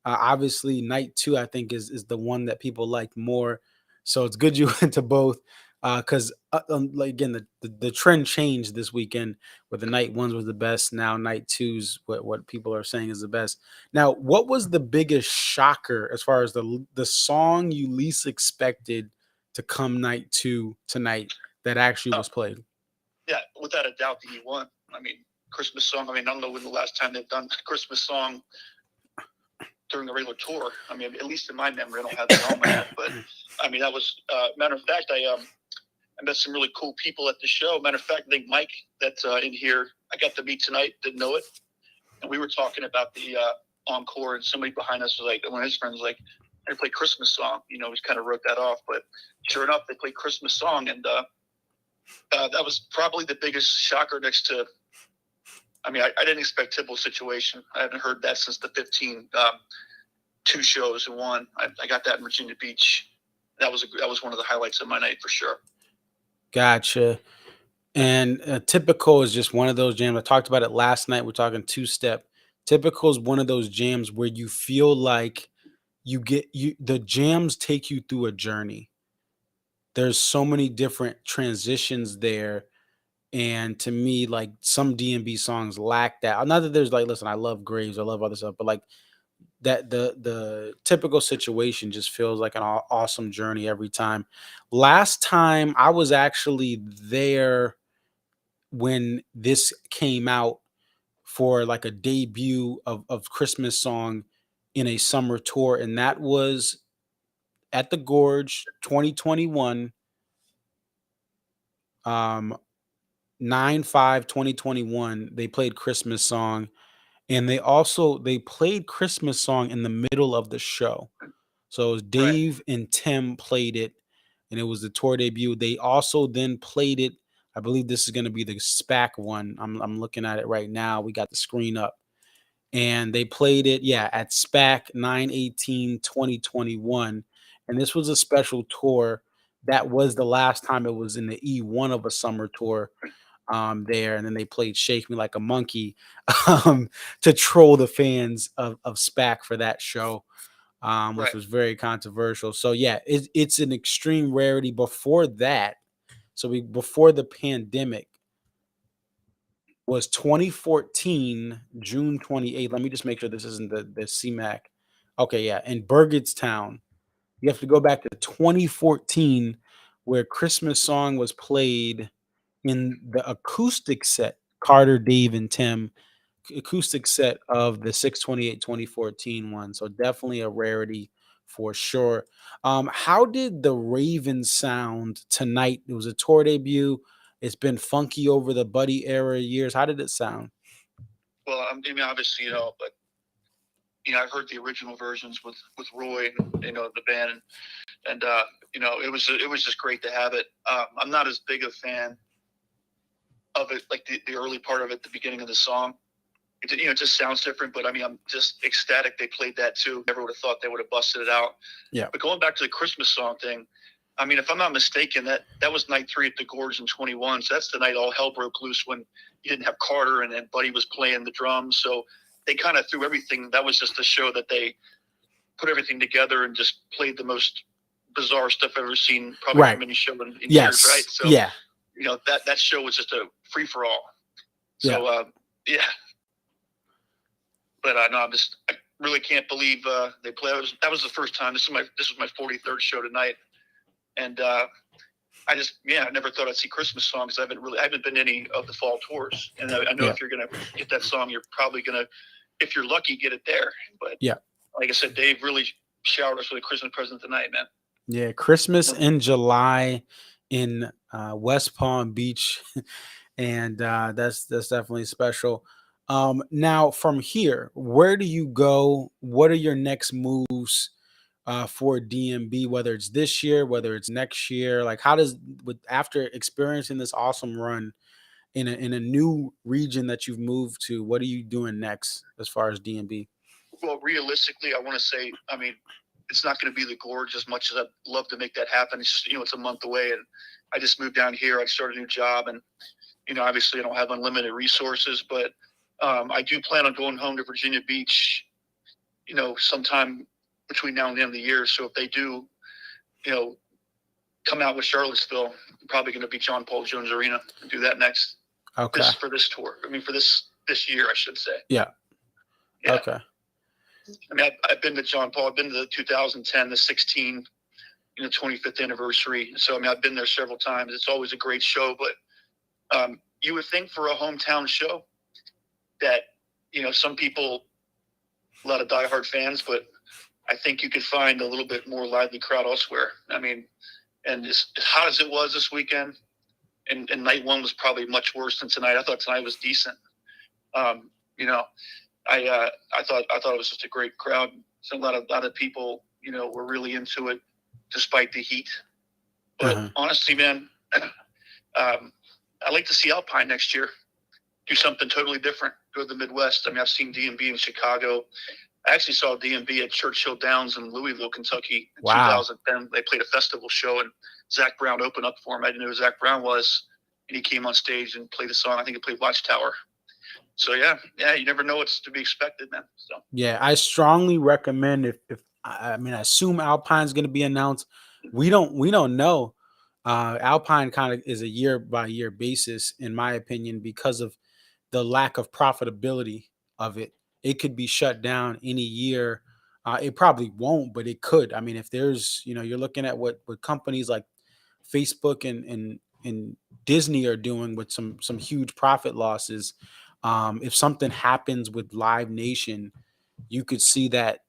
obviously night two, I think is the one that people like more. So it's good you went to both. Because like again, the trend changed this weekend, where the night ones was the best. Now night twos, what people are saying is the best. Now, what was the biggest shocker as far as the song you least expected to come night two tonight that actually was played? Yeah, without a doubt, the E1. I mean, Christmas song. I mean, I don't know when the last time they've done a Christmas song during a regular tour. I mean, at least in my memory, I don't have that on my head. But I mean, that was matter of fact, I met some really cool people at the show. Matter of fact, I think Mike that's in here, I got to meet tonight, didn't know it. And we were talking about the encore, and somebody behind us was like, one of his friends was like, they play Christmas song. You know, we kind of wrote that off. But sure enough, they played Christmas song. And that was probably the biggest shocker next to I mean, I didn't expect Typical Situation. I haven't heard that since the 15, 2 shows in one. I got that in Virginia Beach. That was one of the highlights of my night for sure. Gotcha. And Typical is just one of those jams. I talked about it last night. We're talking two step. Typical is one of those jams where you feel like the jams take you through a journey. There's so many different transitions there. And to me, like some D&B songs lack that. Not that there's like, listen, I love Graves, I love other stuff, but like that the Typical Situation just feels like an awesome journey every time. Last time I was actually there when this came out for like a debut of Christmas song in a summer tour, and that was at the Gorge 2021, 9/5/2021. They played Christmas song, and they played Christmas song in the middle of the show. So it was Dave and Tim played it, and it was the tour debut. They also then played it. I believe this is going to be the SPAC one. I'm looking at it right now. We got the screen up. And they played it, yeah, at SPAC 9/18/2021. And this was a special tour. That was the last time it was in the E1 of a summer tour there. And then they played Shake Me Like a Monkey to troll the fans of SPAC for that show, which was very controversial. So, yeah, it's an extreme rarity. Before that, before the pandemic, was 2014, June 28th. Let me just make sure this isn't the CMAC. Okay, yeah, in Burgettstown. You have to go back to 2014, where Christmas song was played in the acoustic set, Carter, Dave, and Tim acoustic set of the 6/28/2014 one. So definitely a rarity for sure. How did the Ravens sound tonight? It was a tour debut. It's been funky over the Buddy era years. How did it sound? Well, I mean, obviously, but I've heard the original versions with Roy and the band, and it was just great to have it. I'm not as big a fan of it, like the early part of it, the beginning of the song. It just sounds different, but I mean, I'm just ecstatic they played that too. Never would have thought they would have busted it out. Yeah. But going back to the Christmas song thing, I mean, if I'm not mistaken, that was night 3 at the Gorge in 21. So that's the night all hell broke loose when you didn't have Carter and then Buddy was playing the drums. So they kind of threw everything. That was just a show that they put everything together and just played the most bizarre stuff I've ever seen, probably from any show in years, right? So, yeah. That show was just a free for all. So, yeah. But no, I really can't believe they played. That was the first time. This was my 43rd show tonight, and I never thought I'd see Christmas songs. I haven't been to any of the fall tours, and I know if you're gonna get that song, you're probably gonna, if you're lucky, get it there. But like I said, Dave really showered us with a Christmas present tonight, man. Yeah, Christmas in July in West Palm Beach, and that's definitely special. Now from here, where do you go? What are your next moves for DMB, whether it's this year, whether it's next year? Like, how does, after experiencing this awesome run in a new region that you've moved to, what are you doing next as far as DMB? Well, realistically, I want to say, I mean, it's not going to be the Gorge as much as I'd love to make that happen. It's just, it's a month away, and I just moved down here. I started a new job, and obviously I don't have unlimited resources, but I do plan on going home to Virginia Beach, sometime between now and the end of the year. So if they do, come out with Charlottesville, I'm probably going to be John Paul Jones Arena and do that next. Okay. For this tour. I mean, for this year, I should say. Yeah. Okay. I mean, I've been to John Paul. I've been to the 2010, the 16, 25th anniversary. So, I mean, I've been there several times. It's always a great show. But you would think for a hometown show that, some people, a lot of diehard fans, but I think you could find a little bit more lively crowd elsewhere. I mean, and as hot as it was this weekend, and night 1 was probably much worse than tonight. I thought tonight was decent. I thought it was just a great crowd. So a lot of people, were really into it despite the heat. But honestly, man, I'd like to see Alpine next year. do something totally different. Go to the Midwest. I mean, I've seen D&B in Chicago. I actually saw D&B at Churchill Downs in Louisville, Kentucky in Wow. 2010. They played a festival show, and Zach Brown opened up for him. I didn't know who Zach Brown was, and he came on stage and played a song. I think he played Watchtower. So yeah, you never know what's to be expected, man. So Yeah, I strongly recommend if I mean I assume Alpine's going to be announced. We don't know. Alpine kind of is a year by year basis, in my opinion, because of the lack of profitability of it. It could be shut down any year. It probably won't, but it could. I mean, if there's, you're looking at what companies like Facebook and Disney are doing with some huge profit losses. If something happens with Live Nation, you could see that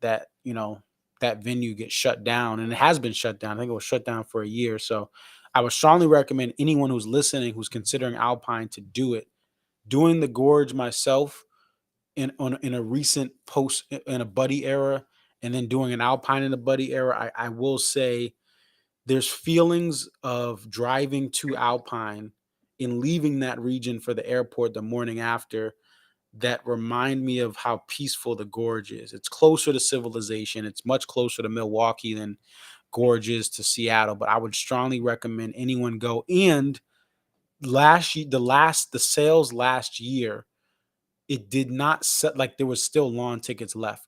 venue get shut down, and it has been shut down. I think it was shut down for a year. So I would strongly recommend anyone who's listening, who's considering Alpine, to do it. Doing the Gorge myself in a recent post in a buddy era, and then doing an Alpine in a buddy era, I will say there's feelings of driving to Alpine and leaving that region for the airport the morning after that remind me of how peaceful the Gorge is. It's closer to civilization. It's much closer to Milwaukee than Gorge is to Seattle, but I would strongly recommend anyone go. And the sales last year, it did not set, like there was still lawn tickets left.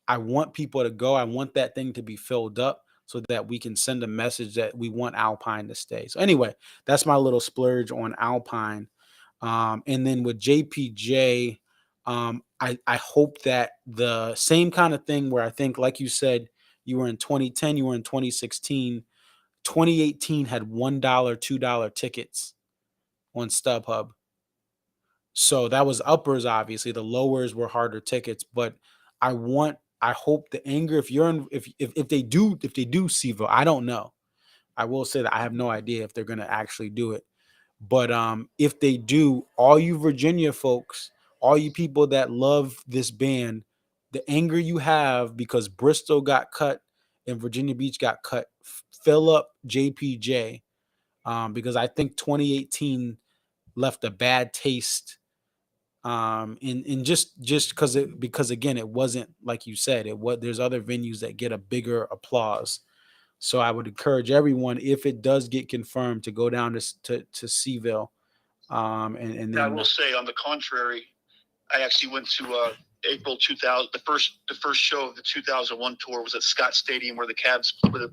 I want people to go. I want that thing to be filled up so that we can send a message that we want Alpine to stay. So anyway, that's my little splurge on Alpine. And then with JPJ, I hope that the same kind of thing where I think, like you said, you were in 2010, you were in 2016, 2018 had $1, $2 tickets on StubHub. So that was uppers, obviously. The lowers were harder tickets, but I hope the anger, if they do CVO, I don't know. I will say that I have no idea if they're gonna actually do it. But if they do, all you Virginia folks, all you people that love this band, the anger you have because Bristol got cut and Virginia Beach got cut, fill up JPJ, because I think 2018 left a bad taste. In just because again, it wasn't like you said, there's other venues that get a bigger applause. So I would encourage everyone, if it does get confirmed, to go down to Seaville. And then I will say, on the contrary, I actually went to April 2000. The first show of the 2001 tour was at Scott Stadium, where the Cavs, where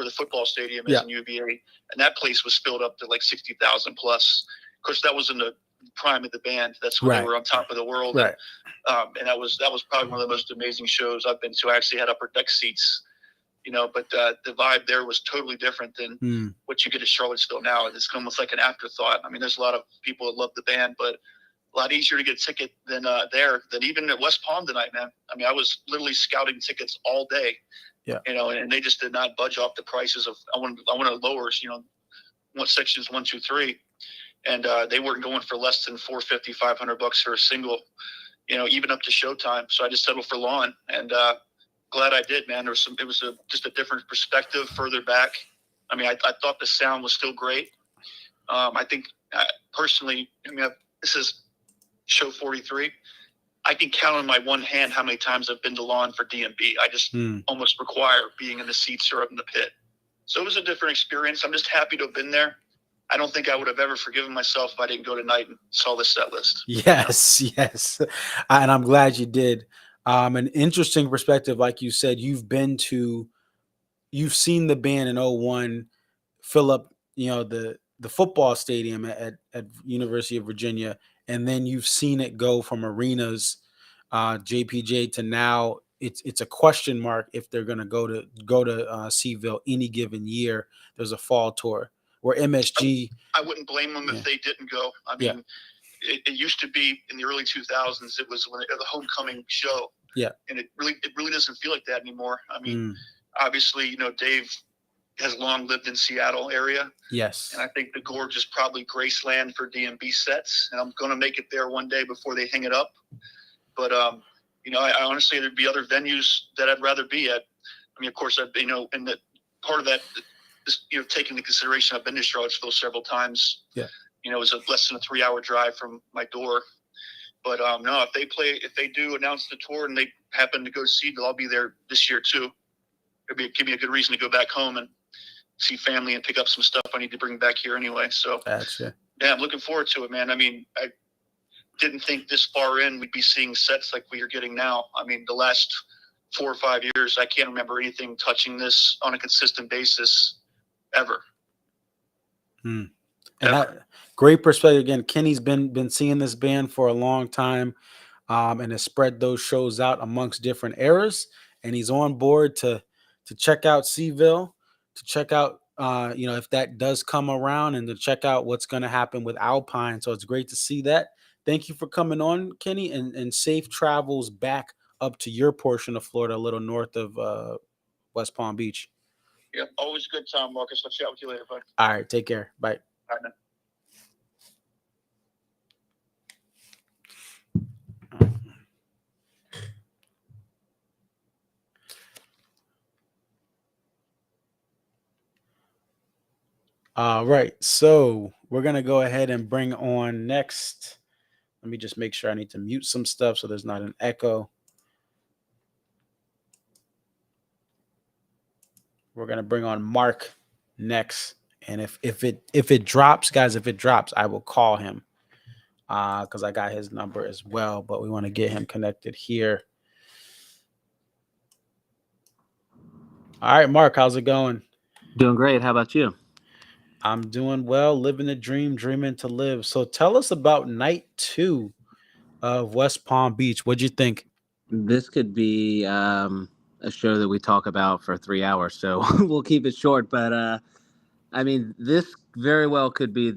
the football stadium is in UVA, and that place was filled up to like 60,000 plus. Of course, that was in the prime of the band. That's when they were on top of the world. Right. And that was probably one of the most amazing shows I've been to. I actually had upper deck seats, but the vibe there was totally different than what you get at Charlottesville now. It's almost like an afterthought. I mean, there's a lot of people that love the band, but a lot easier to get a ticket than even at West Palm tonight, man. I mean, I was literally scouting tickets all day. Yeah. And they just did not budge off the prices of I wanted lowers, what sections 1, 2, 3. And they weren't going for less than $450, $500 for a single, even up to showtime. So I just settled for lawn, and glad I did, man. It was just a different perspective further back. I mean, I thought the sound was still great. I think personally, this is show 43. I can count on my one hand how many times I've been to lawn for D&B. I just almost require being in the seats or up in the pit. So it was a different experience. I'm just happy to have been there. I don't think I would have ever forgiven myself if I didn't go tonight and saw the set list. Yes. And I'm glad you did. An interesting perspective, like you said, you've seen the band in 01 fill up, the football stadium at University of Virginia, and then you've seen it go from arenas, JPJ, to now it's a question mark if they're going to go to Seaville any given year. There's a fall tour. Or MSG. I wouldn't blame them if they didn't go. I mean, it used to be in the early 2000s. It was the homecoming show. Yeah. And it really doesn't feel like that anymore. I mean, obviously, Dave has long lived in Seattle area. Yes. And I think the Gorge is probably Graceland for D&B sets. And I'm going to make it there one day before they hang it up. But, I honestly, there'd be other venues that I'd rather be at. I mean, of course, and the part of that, just taking into consideration, I've been to Charlottesville several times. Yeah. It was less than a 3-hour drive from my door. But no, if they do announce the tour and they happen to go see, I'll be there this year too. Give me a good reason to go back home and see family and pick up some stuff I need to bring back here anyway. So Gotcha. Yeah, I'm looking forward to it, man. I mean, I didn't think this far in we'd be seeing sets like we are getting now. I mean, the last 4 or 5 years, I can't remember anything touching this on a consistent basis ever. And that great perspective. Again, Kenny's been seeing this band for a long time, and has spread those shows out amongst different eras. And he's on board to check out Seville, to check out if that does come around, and to check out what's going to happen with Alpine. So it's great to see that. Thank you for coming on, Kenny, and safe travels back up to your portion of Florida, a little north of West Palm Beach. Yeah, always a good time, Marcus. I'll chat with you later, bud. All right, take care. Bye. All right, man. All right, so we're going to go ahead and bring on next. Let me just make sure I need to mute some stuff so there's not an echo. We're going to bring on Mark next. And if it drops, guys, I will call him because I got his number as well. But we want to get him connected here. All right, Mark, how's it going? Doing great. How about you? I'm doing well, living the dream, dreaming to live. So tell us about night 2 of West Palm Beach. What'd you think? This could be a show that we talk about for 3 hours, so we'll keep it short. But I mean, this very well could be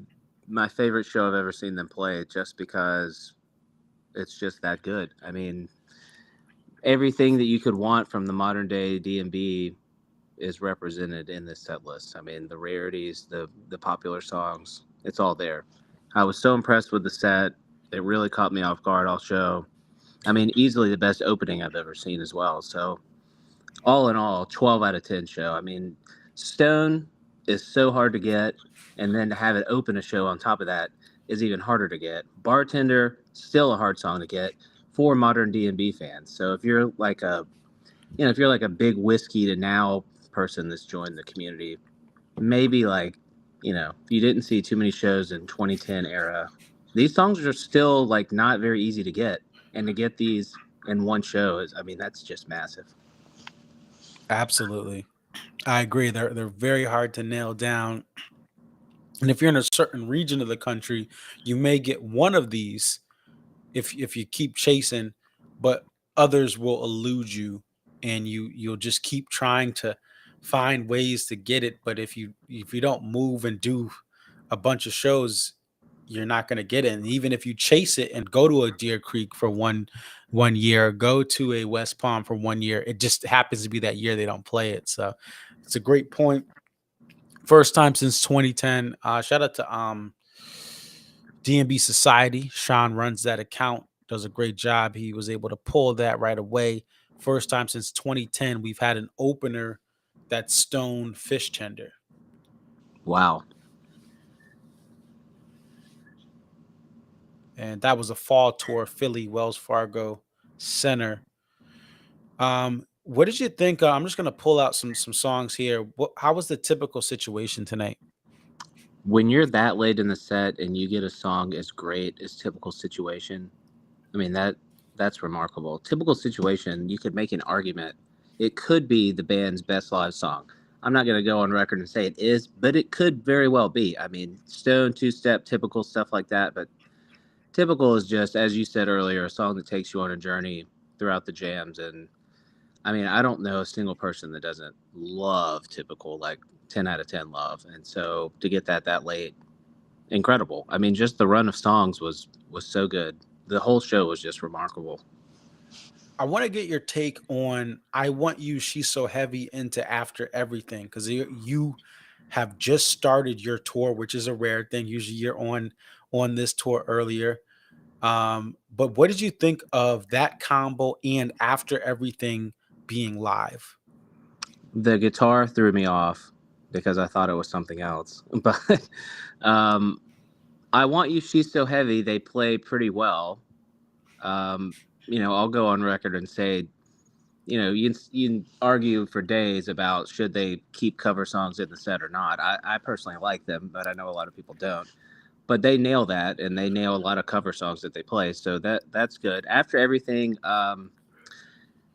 my favorite show I've ever seen them play, just because it's just that good. I mean, everything that you could want from the modern day D&B is represented in this set list. I mean, the rarities, the popular songs, it's all there. I was so impressed with the set. It really caught me off guard all show. I mean, easily the best opening I've ever seen as well. So all in all, 12 out of 10 show. I mean, Stone is so hard to get, and then to have it open a show on top of that is even harder to get. Bartender, still a hard song to get for modern D&B fans. So if you're like a big Whiskey to Now person that's joined the community, maybe if you didn't see too many shows in 2010 era, these songs are still not very easy to get, and to get these in one show that's just massive. Absolutely. I agree. They're very hard to nail down. And if you're in a certain region of the country, you may get one of these if you keep chasing, but others will elude you, and you'll just keep trying to find ways to get it. But if you don't move and do a bunch of shows, you're not going to get it. And even if you chase it and go to a Deer Creek for one year, go to a West Palm for 1 year, it just happens to be that year they don't play it. So it's a great point. First time since 2010. Shout out to D&B Society. Sean runs that account, does a great job. He was able to pull that right away. First time since 2010 we've had an opener that's Stone Fish Tender. Wow. And that was a fall tour, Philly, Wells Fargo Center. What did you think? I'm just going to pull out some songs here. How was the typical situation tonight? When you're that late in the set and you get a song as great as Typical Situation, I mean, that's remarkable. Typical Situation, you could make an argument. It could be the band's best live song. I'm not going to go on record and say it is, but it could very well be. I mean, Stone, two-step, Typical, stuff like that. But Typical is just, as you said earlier, a song that takes you on a journey throughout the jams. And I mean, I don't know a single person that doesn't love Typical, 10 out of 10 love. And so to get that late, incredible. I mean, just the run of songs was so good. The whole show was just remarkable. I want to get your take on I Want You, She's So Heavy into After Everything, because you have just started your tour, which is a rare thing. Usually you're on this tour earlier. But what did you think of that combo and After Everything being live? The guitar threw me off because I thought it was something else. But I Want You, She's So Heavy, they play pretty well. I'll go on record and say, you can argue for days about should they keep cover songs in the set or not. I personally like them, but I know a lot of people don't. But they nail that, and they nail a lot of cover songs that they play, so that's good. After Everything,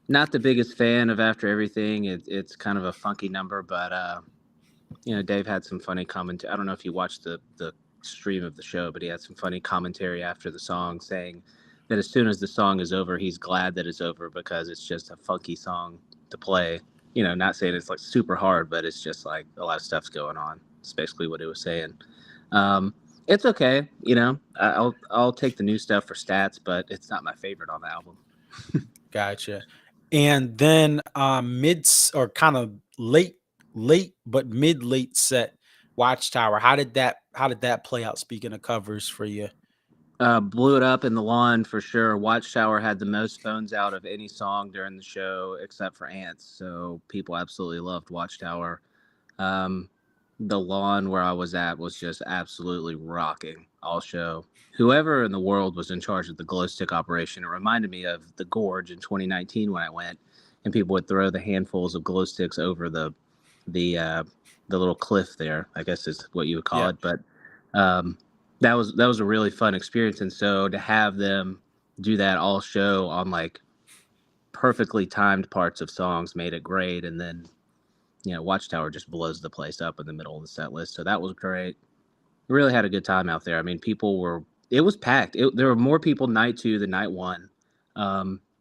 not the biggest fan of After Everything. It's kind of a funky number, but Dave had some funny commentary. I don't know if you watched the stream of the show, but he had some funny commentary after the song saying that as soon as the song is over, he's glad that it's over because it's just a funky song to play. Not saying it's like super hard, but it's just like a lot of stuff's going on. It's basically what he was saying. It's okay. I'll take the new stuff for stats, but it's not my favorite on the album. Gotcha. And then mid or kind of late but mid late set Watchtower. How did that play out, speaking of covers for you? Blew it up in the lawn for sure. Watchtower had the most phones out of any song during the show except for Ants, so people absolutely loved Watchtower. The lawn where I was at was just absolutely rocking all show. Whoever in the world was in charge of the glow stick operation, it reminded me of the Gorge in 2019 when I went, and people would throw the handfuls of glow sticks over the little cliff there, I guess is what you would call it. But that was a really fun experience, and so to have them do that all show on like perfectly timed parts of songs made it great. And then Watchtower just blows the place up in the middle of the set list. So that was great. We really had a good time out there. I mean, it was packed. There were more people night 2 than night 1.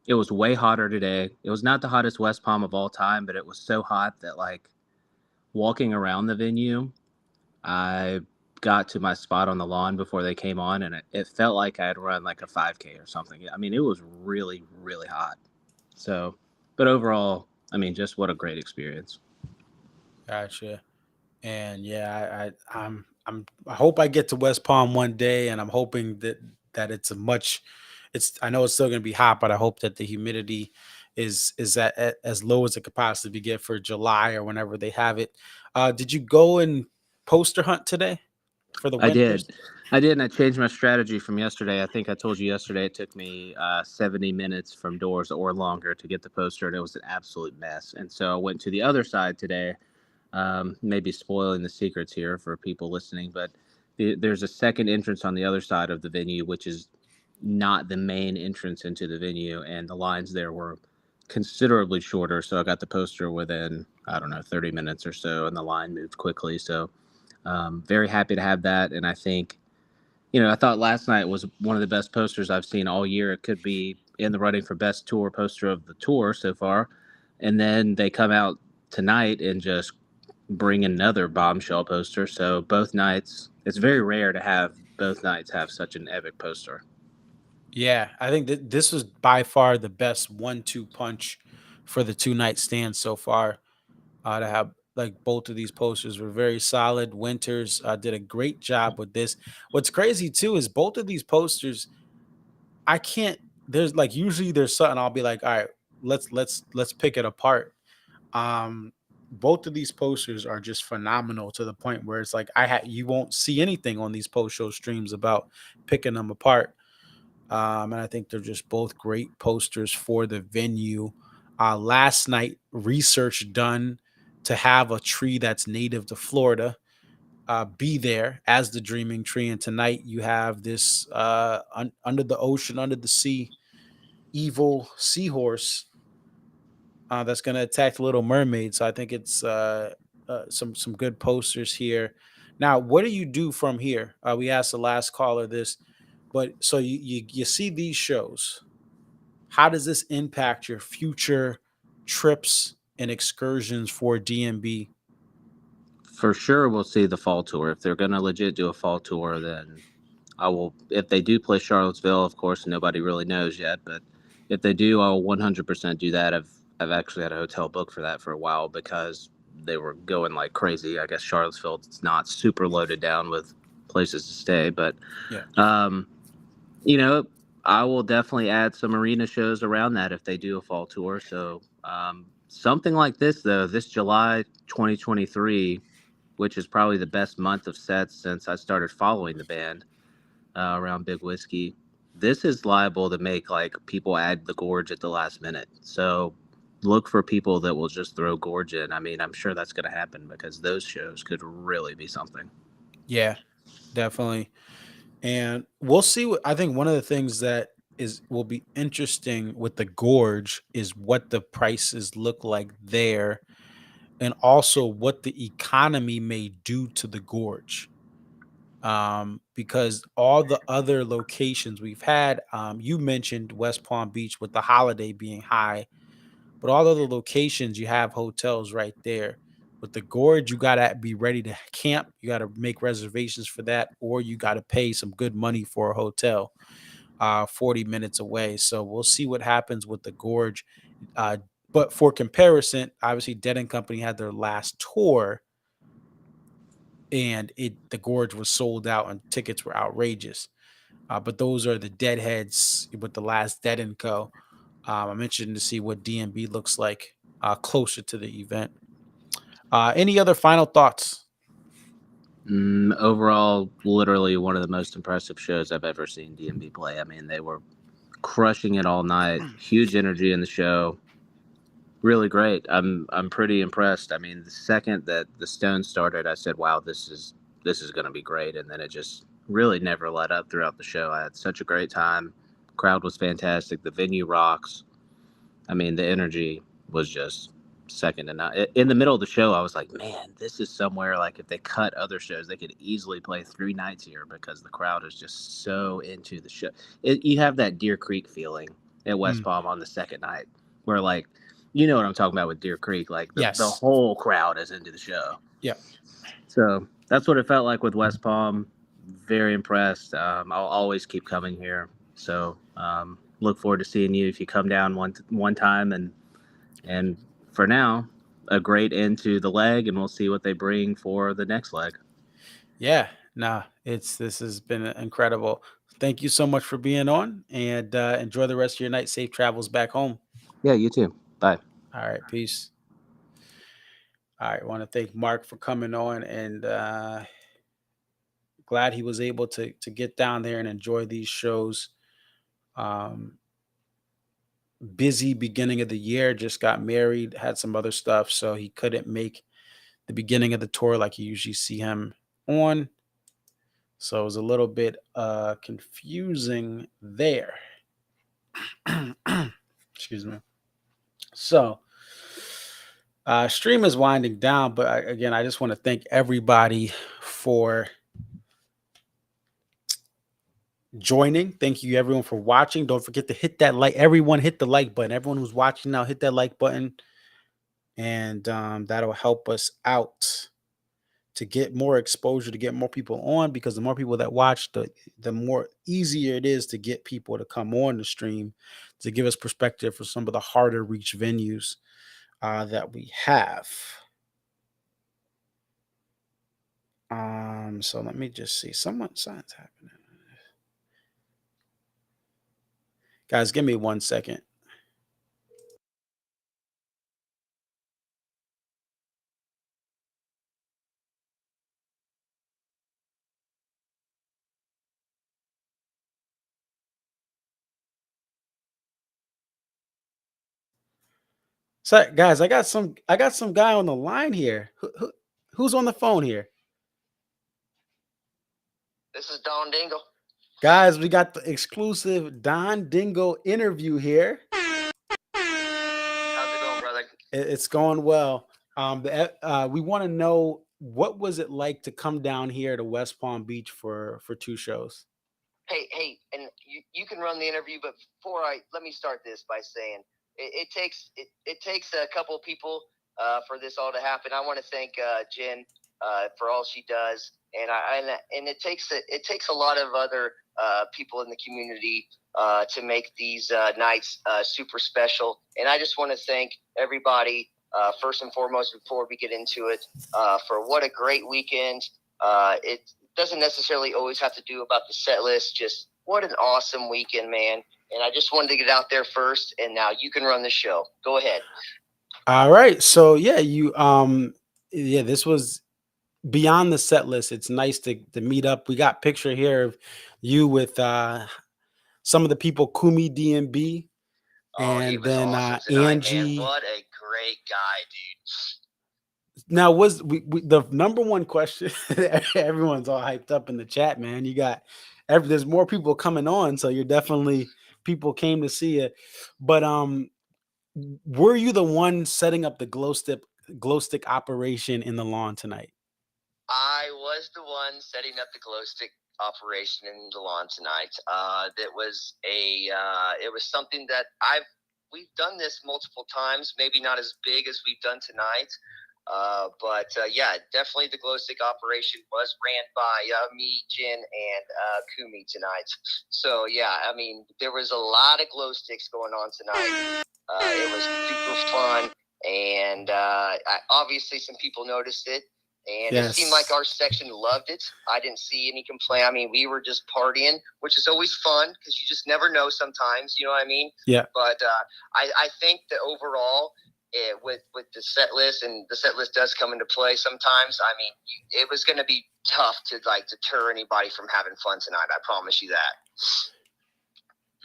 It was way hotter today. It was not the hottest West Palm of all time, but it was so hot that like walking around the venue, I got to my spot on the lawn before they came on, and it felt like I had run like a 5K or something. I mean, it was really, really hot. So, but overall, I mean, just what a great experience. Gotcha. And I hope I get to West Palm one day, and I'm hoping that it's I know it's still going to be hot, but I hope that the humidity is at as low as it could possibly get for July or whenever they have it. Did you go and poster hunt today for the winters? I did, and I changed my strategy from yesterday. I think I told you yesterday it took me 70 minutes from doors or longer to get the poster, and it was an absolute mess. And so I went to the other side today. Maybe spoiling the secrets here for people listening, but there's a second entrance on the other side of the venue, which is not the main entrance into the venue, and the lines there were considerably shorter. So I got the poster within, 30 minutes or so, and the line moved quickly. So very happy to have that. And I think, I thought last night was one of the best posters I've seen all year. It could be in the running for best tour poster of the tour so far. And then they come out tonight and just bring another bombshell poster. So both nights, it's very rare to have both nights have such an epic poster. Yeah, I think that this was by far the best 1-2 punch for the 2-night stand so far. To have like both of these posters were very solid. Winters did a great job with this. What's crazy too is both of these posters, there's like usually there's something I'll be like, all right, let's pick it apart. Both of these posters are just phenomenal to the point where it's like you won't see anything on these post show streams about picking them apart. And I think they're just both great posters for the venue. Last night, research done to have a tree that's native to Florida be there as the Dreaming Tree. And tonight you have this under the ocean, under the sea, evil seahorse that's going to attack the Little Mermaid. So I think it's some good posters here. Now, what do you do from here? We asked the last caller this, but so you see these shows. How does this impact your future trips and excursions for DMB? For sure, we'll see the fall tour. If they're going to legit do a fall tour, then I will. If they do play Charlottesville, of course, nobody really knows yet. But if they do, I'll 100% do that. I've actually had a hotel book for that for a while because they were going like crazy. I guess Charlottesville's not super loaded down with places to stay, but I will definitely add some arena shows around that if they do a fall tour. So something like this, though, this July 2023, which is probably the best month of sets since I started following the band. around Big Whiskey. This is liable to make like people add the gorge at the last minute. So look for people that will just throw gorge in. I mean, I'm sure that's going to happen because those shows could really be something. Yeah, definitely. And we'll see what I think one of the things that is will be interesting with the gorge is what the prices look like there and also what the economy may do to the gorge. Because all the other locations we've had, you mentioned West Palm Beach with the holiday being high, but all other locations you have hotels right there. With the gorge, you gotta be ready to camp. You gotta make reservations for that, or you gotta pay some good money for a hotel 40 minutes away. So we'll see what happens with the gorge. Uh, but for comparison, obviously Dead and Company had their last tour and the gorge was sold out and tickets were outrageous. But those are the deadheads with the last Dead and Co. I'm interested to see what DMB looks like closer to the event. Any other final thoughts? Overall, literally one of the most impressive shows I've ever seen DMB play. I mean, they were crushing it all night. Huge energy in the show. Really great. I'm pretty impressed. I mean, the second that the Stones started, I said, "Wow, this is going to be great." And then it just really never let up throughout the show. I had such a great time. Crowd was fantastic. The venue rocks. I mean, the energy was just second to none. In the middle of the show, I was like, "Man, this is somewhere like if they cut other shows, they could easily play 3 nights here because the crowd is just so into the show." You have that Deer Creek feeling at West Mm, Palm on the second night, where like you know what I'm talking about with Deer Creek. Like the yes. whole crowd is into the show. Yeah. So that's what it felt like with West Palm. Very impressed. I'll always keep coming here. So look forward to seeing you if you come down one time. And for now, a great end to the leg, and we'll see what they bring for the next leg. Yeah. Nah, this has been incredible. Thank you so much for being on and enjoy the rest of your night. Safe travels back home. Yeah, you too. Bye. All right. Peace. All right. I want to thank Mark for coming on and glad he was able to get down there and enjoy these shows. Um, Busy beginning of the year, just got married, had some other stuff, so he couldn't make the beginning of the tour like you usually see him on. So it was a little bit confusing there. Excuse me. So stream is winding down, but again, I just want to thank everybody for joining. Thank you everyone for watching. Don't forget to hit that like. Everyone hit the like button. Everyone who's watching now, hit that like button. And that'll help us out to get more exposure, to get more people on, because the more people that watch, the more easier it is to get people to come on the stream to give us perspective for some of the harder reach venues that we have. So let me just see. Something's happening. Guys, give me 1 second. So, guys, I got some guy on the line here. Who's on the phone here? This is Don Dingle. Guys, we got the exclusive Don Dingle interview here. How's it going, brother? It's going well. We want to know, what was it like to come down here to West Palm Beach for 2 shows? Hey, and you can run the interview, but let me start this by saying it takes a couple of people for this all to happen. I want to thank Jen for all she does, and it takes a lot of other people in the community to make these nights super special. And I just want to thank everybody first and foremost before we get into it for what a great weekend. It doesn't necessarily always have to do about the set list. Just what an awesome weekend, man. And I just wanted to get out there first, and now you can run the show. Go ahead. All right. So yeah, this was beyond the set list, it's nice to meet up. We got picture here of you with some of the people, Kumi DMB, Oh, he and was then awesome tonight, man. Angie. What a great guy, dude. Now, was we the number one question? Everyone's all hyped up in the chat, man. You got there's more people coming on, so you're definitely people came to see it. But were you the one setting up the glow stick operation in the lawn tonight? I was the one setting up the glow stick operation in the lawn tonight. That was it was something that we've done this multiple times, maybe not as big as we've done tonight. But yeah, definitely the glow stick operation was ran by me, Jin, and Kumi tonight. So yeah, I mean, there was a lot of glow sticks going on tonight. It was super fun, and obviously some people noticed it. And It seemed like our section loved it. I didn't see any complaint. I mean, we were just partying, which is always fun because you just never know sometimes. You know what I mean? Yeah. But I think that overall, with the set list, and the set list does come into play sometimes. I mean, it was going to be tough to deter anybody from having fun tonight. I promise you that.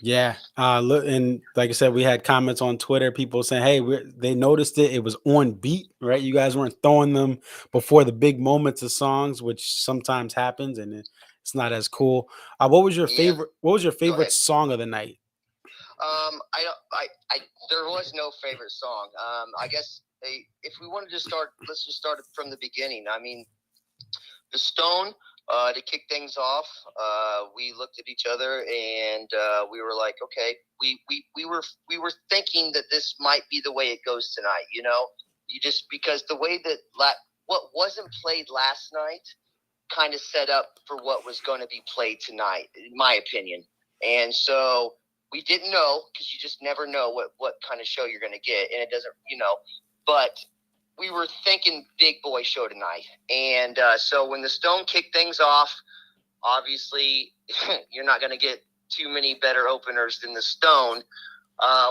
Yeah. Look, and like I said, we had comments on Twitter, people saying, hey, they noticed it. It was on beat, right? You guys weren't throwing them before the big moments of songs, which sometimes happens, and it's not as cool. What was your favorite? What was your favorite song of the night? There was no favorite song. I guess if we wanted to start, let's just start from the beginning. I mean, the Stone, to kick things off, we looked at each other and we were like, okay, we were thinking that this might be the way it goes tonight. You know, because the way that what wasn't played last night kind of set up for what was going to be played tonight, in my opinion. And so we didn't know, because you just never know what kind of show you're going to get, and it doesn't, but we were thinking big boy show tonight. And so when the Stone kicked things off, obviously you're not going to get too many better openers than the Stone.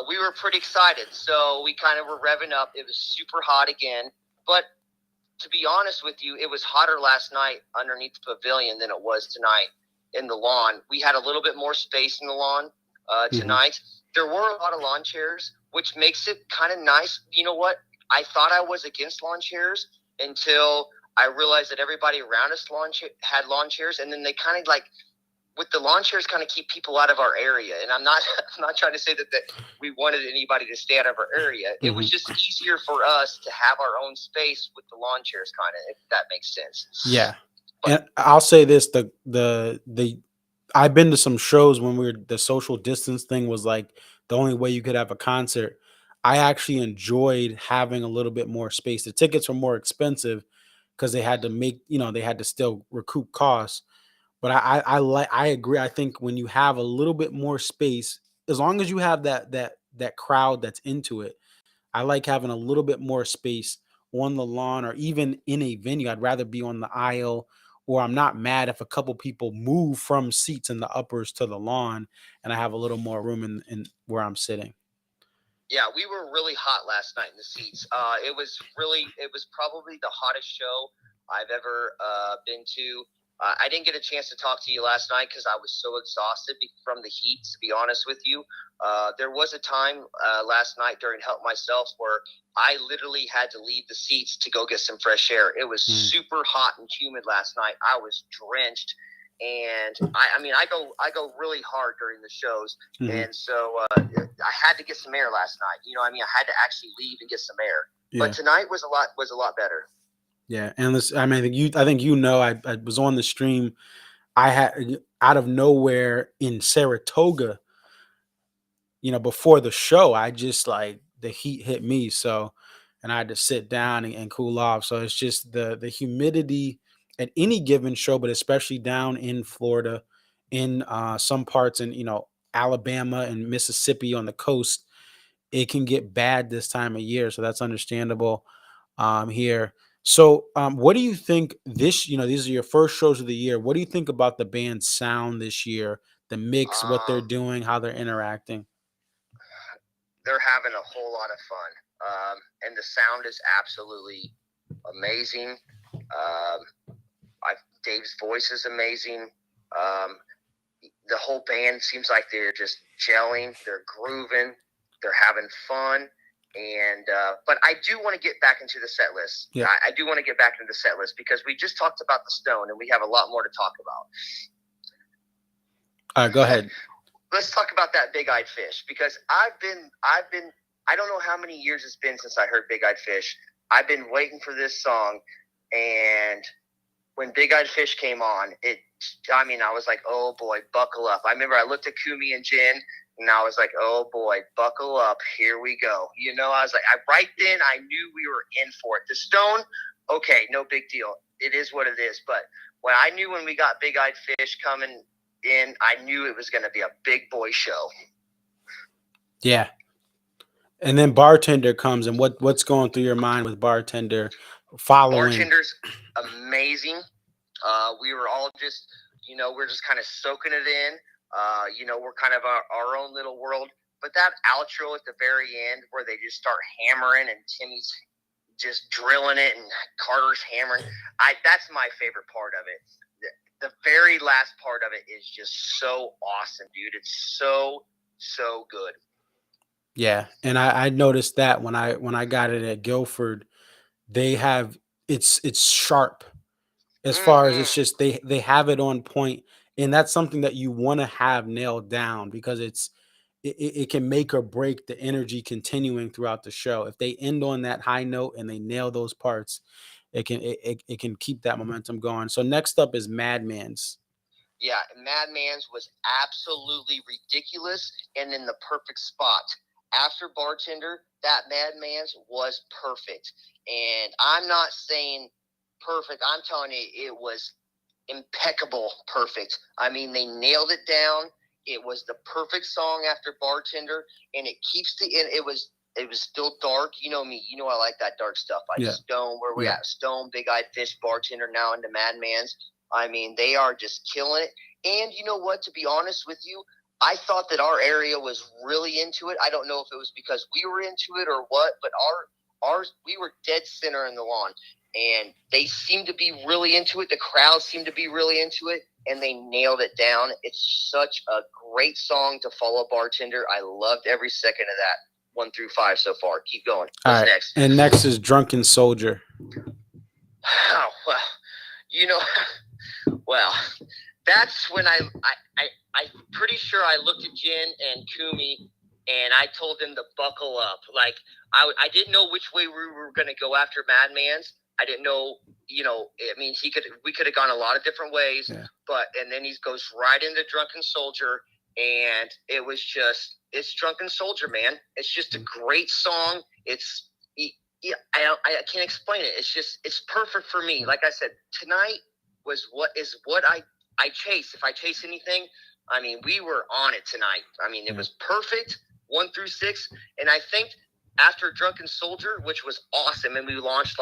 We were pretty excited, so we kind of were revving up. It was super hot again, but to be honest with you, it was hotter last night underneath the pavilion than it was tonight in the lawn. We had a little bit more space in the lawn tonight. There were a lot of lawn chairs, which makes it kind of nice. You know what? I thought I was against lawn chairs until I realized that everybody around us had lawn chairs, and then they kind of with the lawn chairs kind of keep people out of our area. And I'm not trying to say that we wanted anybody to stay out of our area. It was just easier for us to have our own space with the lawn chairs, kind of, if that makes sense. Yeah. And I'll say this, I've been to some shows when the social distance thing was like the only way you could have a concert. I actually enjoyed having a little bit more space. The tickets were more expensive because they had to they had to still recoup costs. But I agree. I think when you have a little bit more space, as long as you have that crowd that's into it, I like having a little bit more space on the lawn or even in a venue. I'd rather be on the aisle, or I'm not mad if a couple people move from seats in the uppers to the lawn and I have a little more room in where I'm sitting. Yeah, we were really hot last night in the seats. It was probably the hottest show I've ever been to. I didn't get a chance to talk to you last night because I was so exhausted from the heat, to be honest with you. There was a time last night during Help Myself where I literally had to leave the seats to go get some fresh air. It was super hot and humid last night. I was drenched. And I go really hard during the shows. And so I had to get some air last night. I had to actually leave and get some air. Yeah. But tonight was a lot better. Yeah, and I think I was on the stream. I had out of nowhere in Saratoga, before the show, I just the heat hit me, and I had to sit down and cool off. So it's just the humidity at any given show, but especially down in Florida, in some parts in Alabama and Mississippi on the coast, it can get bad this time of year. So that's understandable here. So what do you think these are your first shows of the year. What do you think about the band's sound this year, the mix, what they're doing, how they're interacting? They're having a whole lot of fun. And the sound is absolutely amazing. Dave's voice is amazing. The whole band seems like they're just gelling, they're grooving, they're having fun. And but I do want to get back into the set list. Yeah. I do want to get back into the set list because we just talked about the Stone, and we have a lot more to talk about. All right, go ahead. Let's talk about that Big-Eyed Fish, because I've been I don't know how many years it's been since I heard Big-Eyed Fish. I've been waiting for this song, and when Big-Eyed Fish came on, I was like, oh boy, buckle up. I remember I looked at Kumi and Jen, and I was like, oh boy, buckle up, here we go. I was like, right then I knew we were in for it. The Stone, okay, no big deal. It is what it is. But when we got Big-Eyed Fish coming in, I knew it was going to be a big boy show. Yeah. And then Bartender comes, and what's going through your mind with Bartender following? Bartender's amazing. We were all just, we're just kind of soaking it in. We're kind of our own little world. But that outro at the very end where they just start hammering and Timmy's just drilling it and Carter's hammering, that's my favorite part of it. The very last part of it is just so awesome, dude. It's so, so good. Yeah, and I noticed that when I got it at Guilford, they have it's sharp as far as it's just they have it on point, and that's something that you want to have nailed down because it can make or break the energy continuing throughout the show. If they end on that high note and they nail those parts, it can keep that momentum going. So next up is Madman's. Yeah, Madman's was absolutely ridiculous and in the perfect spot. After Bartender, that Madman's was perfect. And I'm not saying perfect. I'm telling you, it was impeccable perfect. I mean, they nailed it down. It was the perfect song after Bartender, and it keeps it was still dark. You know me. You know I like that dark stuff. Stone, where we at? Stone, Big-Eyed Fish, Bartender, now into Madman's. I mean, they are just killing it. And you know what? To be honest with you, I thought that our area was really into it. I don't know if it was because we were into it or what, but we were dead center in the lawn, and they seemed to be really into it. The crowd seemed to be really into it, and they nailed it down. It's such a great song to follow Bartender. I loved every second of that. 1 through 5 so far. Keep going. What's next? And next is Drunken Soldier. Oh, well, that's when I'm pretty sure I looked at Jen and Kumi, and I told them to buckle up. Like, I didn't know which way we were going to go after Madman's. I didn't know, we could have gone a lot of different ways, and then he goes right into Drunken Soldier, and it's Drunken Soldier, man. It's just a great song. I can't explain it. It's perfect for me. Like I said, tonight was what I chase. If I chase anything, I mean, we were on it tonight. I mean, it was perfect, 1 through 6. And I think after Drunken Soldier, which was awesome, and we launched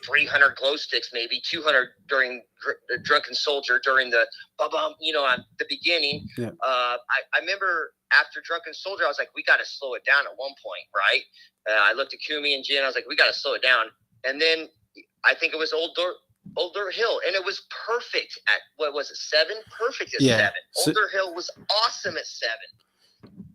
300 glow sticks, maybe 200 during the Drunken Soldier during the the beginning. Yeah. I remember after Drunken Soldier, I was like, we got to slow it down at one point, right? I looked at Kumi and Jen. I was like, we got to slow it down. And then I think it was Old Dirt Hill, and it was perfect at, what was it, 7? Perfect at 7. Old Dirt Hill was awesome at 7.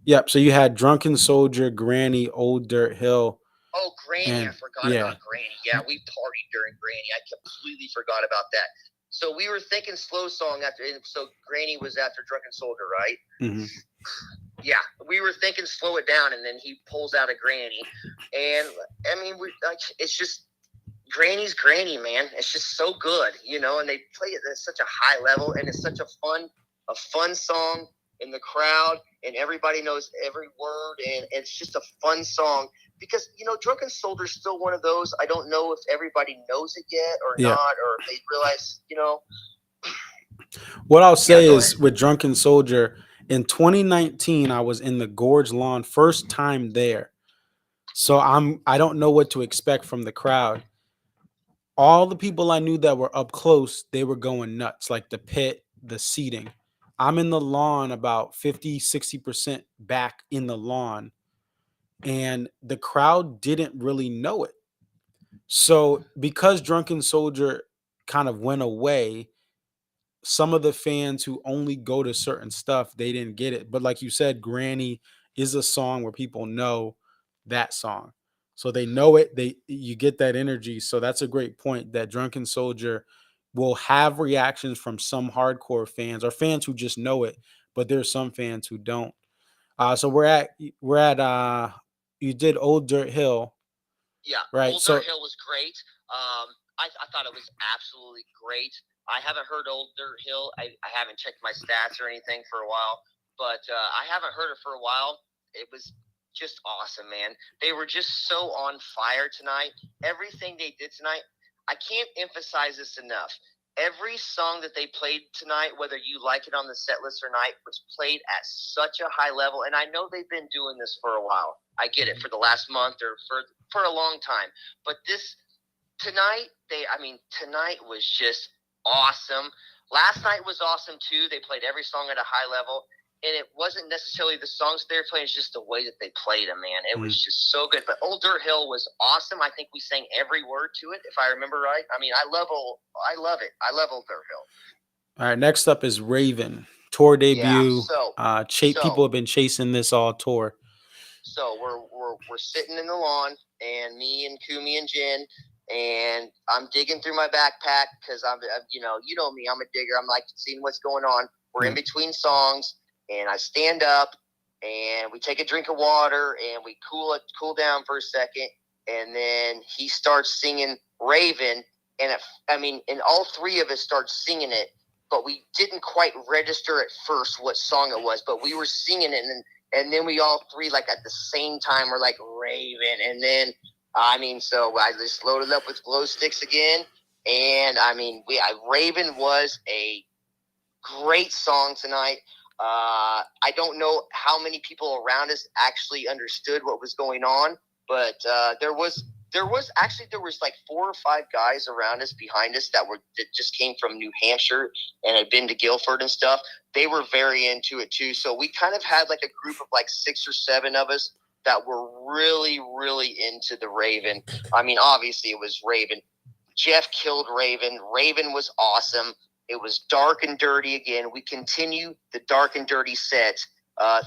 Yep. So you had Drunken Soldier, Granny, Old Dirt Hill. Oh, Granny. I forgot about Granny. Yeah, we partied during Granny. I completely forgot about that. So we were thinking slow song so Granny was after Drunken Soldier, right? Mm-hmm. Yeah, we were thinking slow it down, and then he pulls out a Granny. And, I mean, it's just Granny's Granny, man. It's just so good, and they play it at such a high level, and it's such a fun song in the crowd, and everybody knows every word, and it's just a fun song because, Drunken Soldier's still one of those. I don't know if everybody knows it yet or not, or if they realize, What I'll say is with Drunken Soldier, in 2019, I was in the Gorge Lawn, first time there. So I don't know what to expect from the crowd. All the people I knew that were up close, they were going nuts, like the pit, the seating. I'm in the lawn about 50, 60% back in the lawn, and the crowd didn't really know it. So because Drunken Soldier kind of went away, some of the fans who only go to certain stuff, they didn't get it. But like you said, Granny is a song where people know that song. So they know it, you get that energy. So that's a great point, that Drunken Soldier will have reactions from some hardcore fans or fans who just know it, but there's some fans who don't. So we're at you did Old Dirt Hill, Yeah, right? Old So Dirt Hill was great. I thought it was absolutely great. I haven't heard Old Dirt Hill. I haven't checked my stats or anything for a while, but I haven't heard it for a while. It was just awesome, man. They were just so on fire tonight. Everything they did tonight, I can't emphasize this enough. Every song that they played tonight, whether you like it on the set list or not, was played at such a high level. And I know they've been doing this for a while. I get it, for the last month or for a long time. But tonight was just awesome. Last night was awesome too. They played every song at a high level. And it wasn't necessarily the songs they were playing, it's just the way that they played them, man. It was just so good. But Old Dirt Hill was awesome. I think we sang every word to it, if I remember right. I mean, I love it. I love Old Dirt Hill. all right, next up is Raven, tour debut. Yeah, People have been chasing this all tour. So we're sitting in the lawn, and me and Kumi and Jen, and I'm digging through my backpack because I'm you know me, I'm a digger. I'm like seeing what's going on. We're in between songs, and I stand up, and we take a drink of water, and we cool down for a second, and then he starts singing Raven, and and all three of us start singing it, but we didn't quite register at first what song it was, but we were singing it, and then we all three, like, at the same time, were like, Raven. And then, so I just loaded up with glow sticks again. And, Raven was a great song tonight. I don't know how many people around us actually understood what was going on, but there was like 4 or 5 guys around us, behind us, that just came from New Hampshire and had been to Guilford and stuff. They were very into it too. So we kind of had like a group of like 6 or 7 of us that were really, really into the Raven. I mean, obviously it was Raven. Jeff killed Raven. Raven was awesome. It was dark and dirty again. We continue the dark and dirty set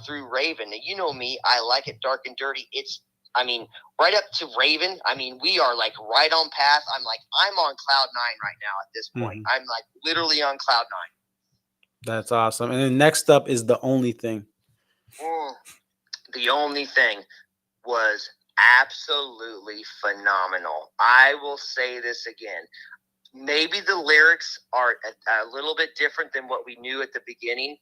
through Raven. And you know me, I like it dark and dirty. Right up to Raven, we are like right on path. I'm on cloud 9 right now at this point. I'm like literally on cloud 9. That's awesome. And then next up is The Only Thing. The Only Thing was absolutely phenomenal. I will say this again. Maybe the lyrics are a little bit different than what we knew at the beginning,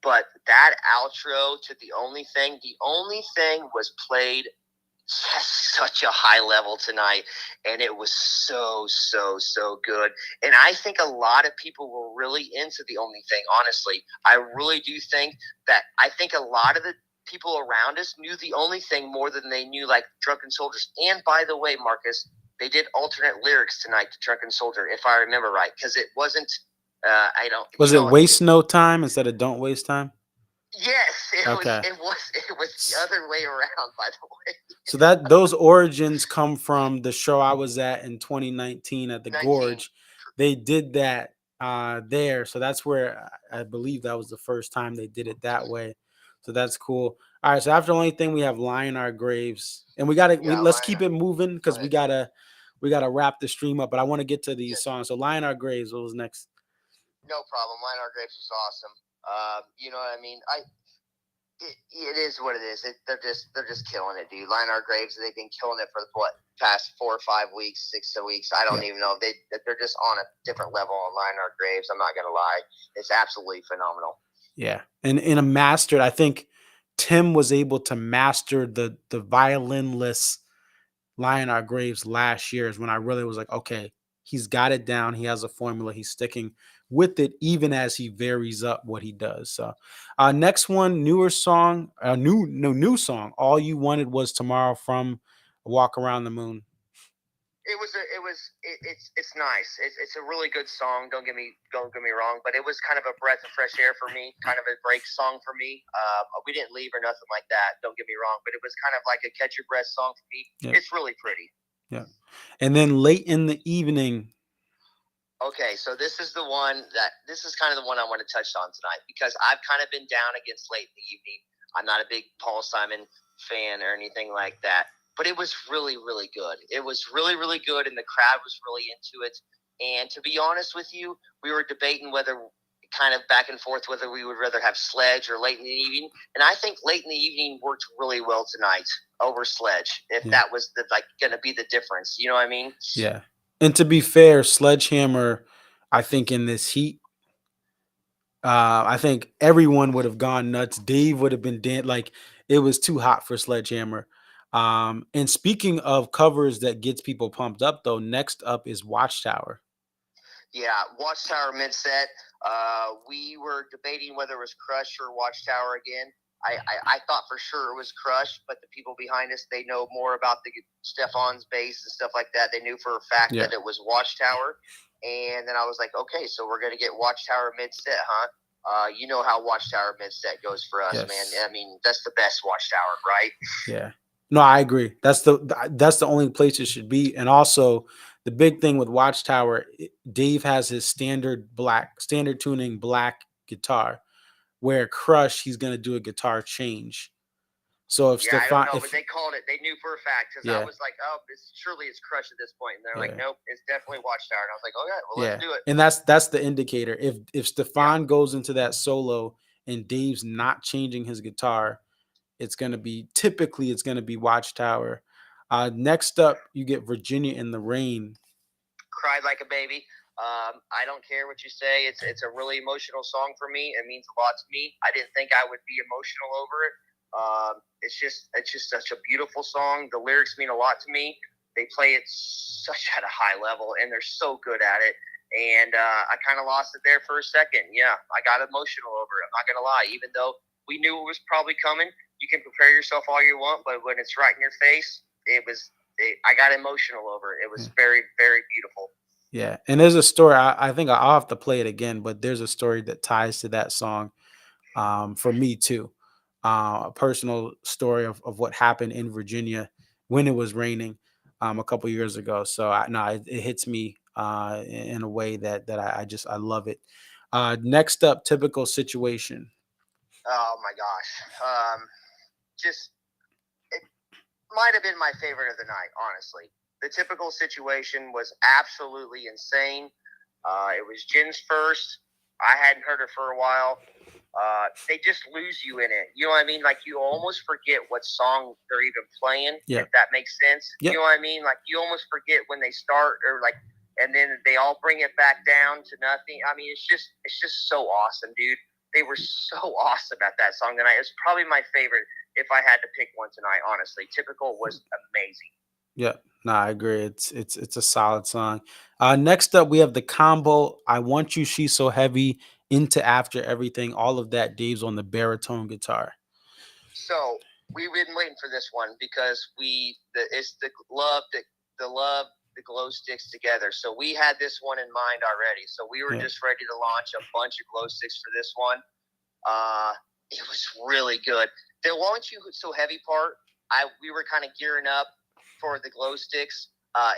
but that outro to The Only Thing was played such a high level tonight, and it was so good. And I think a lot of people were really into The Only Thing, honestly. I really do think that a lot of the people around us knew The Only Thing more than they knew like Drunken Soldiers. And by the way, Marcus, they did alternate lyrics tonight to Drunken Soldier, if I remember right, because it wasn't Was it Waste No Time instead of Don't Waste Time? Yes, it was the other way around, by the way. So those origins come from the show I was at in 2019 at the Gorge. They did that there. So that's where I believe that was the first time they did it that way. So that's cool. All right. So after The Only Thing, we have Lie in Our Graves, and let's keep it moving because we gotta wrap the stream up. But I want to get to these songs. So Lie in Our Graves, what was next? No problem. Lie in Our Graves was awesome. You know what I mean? It is what it is. They're just killing it, dude. Lie in Our Graves, they've been killing it for past 4 or 5 weeks, 6 weeks. I don't even know. They're just on a different level on Lie in Our Graves. I'm not gonna lie. It's absolutely phenomenal. Yeah, and in a mastered, I think Tim was able to master the violinless Lie in Our Graves last year. Is when I really was like, okay, he's got it down. He has a formula. He's sticking with it, even as he varies up what he does. So, next one, new song. All You Wanted Was Tomorrow from Walk Around the Moon. It's nice. It's a really good song. Don't get me wrong, but it was kind of a breath of fresh air for me, kind of a break song for me. We didn't leave or nothing like that. Don't get me wrong, but it was kind of like a catch your breath song for me. Yeah. It's really pretty. Yeah. And then late in the evening, Okay, so this is kind of the one I want to touch on tonight because I've kind of been down against Late in the Evening. I'm not a big Paul Simon fan or anything like that, but it was really, really good. It was really, really good, and the crowd was really into it. And to be honest with you, we were debating kind of back and forth whether we would rather have Sledge or Late in the Evening, and I think Late in the Evening worked really well tonight over Sledge. If that was going to be the difference, you know what I mean? Yeah. And to be fair, Sledgehammer, I think in this heat, I think everyone would have gone nuts. Dave would have been like it was too hot for Sledgehammer. And speaking of covers that gets people pumped up, though, next up is Watchtower. Yeah, Watchtower mid-set. We were debating whether it was Crush or Watchtower again. I thought for sure it was Crush, but the people behind us, they know more about Stefan's bass and stuff like that. They knew for a fact that it was Watchtower. And then I was like, okay, so we're going to get Watchtower mid-set, huh? You know how Watchtower mid-set goes for us, man. I mean, that's the best Watchtower, right? Yeah. No, I agree. That's the only place it should be. And also the big thing with Watchtower, Dave has his standard tuning black guitar, where Crush, he's going to do a guitar change. So if I don't know, but they called it. They knew for a fact because I was like, "Oh, surely it's Crush at this point." And they're like, "Nope, it's definitely Watchtower." And I was like, "Okay, well, let's do it." And that's the indicator. If Stefan goes into that solo and Dave's not changing his guitar, it's going to be Watchtower. Next up, you get Virginia in the Rain. Cried like a baby. I don't care what you say. It's a really emotional song for me. It means a lot to me. I didn't think I would be emotional over it. It's just such a beautiful song. The lyrics mean a lot to me. They play it such at a high level, and they're so good at it. And I kind of lost it there for a second. Yeah, I got emotional over it. I'm not gonna lie. Even though we knew it was probably coming, you can prepare yourself all you want, but when it's right in your face, I got emotional over it. It was very, very beautiful. Yeah, and there's a story. I think I'll have to play it again, but there's a story that ties to that song for me too. A personal story of what happened in Virginia when it was raining a couple years ago. So it hits me in a way that I love it. Next up, Typical Situation. Oh my gosh, it might have been my favorite of the night, honestly. The Typical Situation was absolutely insane. It was Jen's first. I hadn't heard her for a while. They just lose you in it. You know what I mean? Like, you almost forget what song they're even playing, if that makes sense. You know what I mean? Like, you almost forget when they start, and then they all bring it back down to nothing. I mean, it's just so awesome, dude. They were so awesome at that song tonight. It's probably my favorite if I had to pick one tonight, honestly. Typical was amazing. Yeah, no, I agree. It's a solid song. Next up, we have the combo. I Want You, She's So Heavy, Into After Everything. All of that, Dave's on the baritone guitar. So we've been waiting for this one because it's the glow sticks together. So we had this one in mind already. So we were just ready to launch a bunch of glow sticks for this one. It was really good. The Want You So Heavy part, we were kind of gearing up for the glow sticks.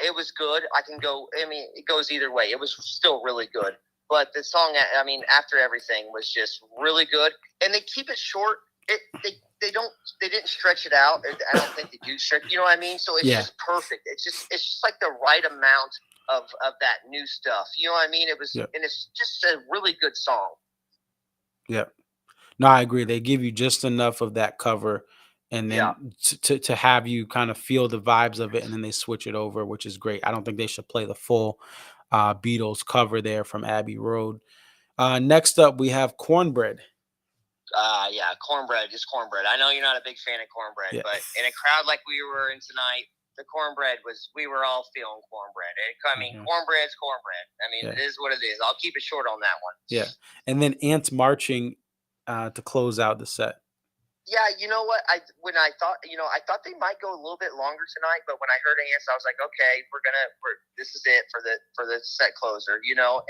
It was good. It goes either way. It was still really good. But the song, After Everything was just really good. And they keep it short. They didn't stretch it out. I don't think they do stretch. You know what I mean? So it's just perfect. It's just like the right amount of that new stuff. You know what I mean? It was, and it's just a really good song. Yep. No, I agree. They give you just enough of that cover, and then to have you kind of feel the vibes of it, and then they switch it over, which is great. I don't think they should play the full Beatles cover there from Abbey Road. Next up, we have Cornbread. Cornbread, just cornbread. I know you're not a big fan of cornbread, but in a crowd like we were in tonight, the cornbread we were all feeling cornbread. Cornbread's cornbread. It is what it is. I'll keep it short on that one. Yeah. And then Ants Marching to close out the set. Yeah, you know what? I thought they might go a little bit longer tonight, but when I heard Ants, I was like, okay, this is it for the set closer,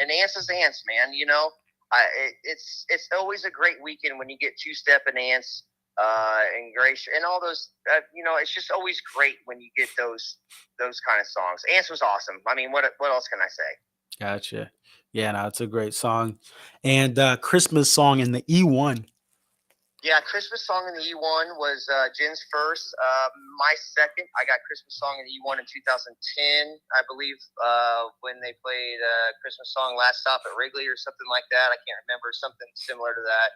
And Ants is Ants, man, It's always a great weekend when you get Two-Step and Ants and Grace and all those. It's just always great when you get those kind of songs. Ants was awesome. I mean, what else can I say? Gotcha. Yeah, no, it's a great song. And Christmas song in the E1. Yeah, Christmas song in the E1 was Jen's first. My second, I got Christmas song in the E1 in 2010, I believe, when they played Christmas song Last Stop at Wrigley or something like that. I can't remember, something similar to that.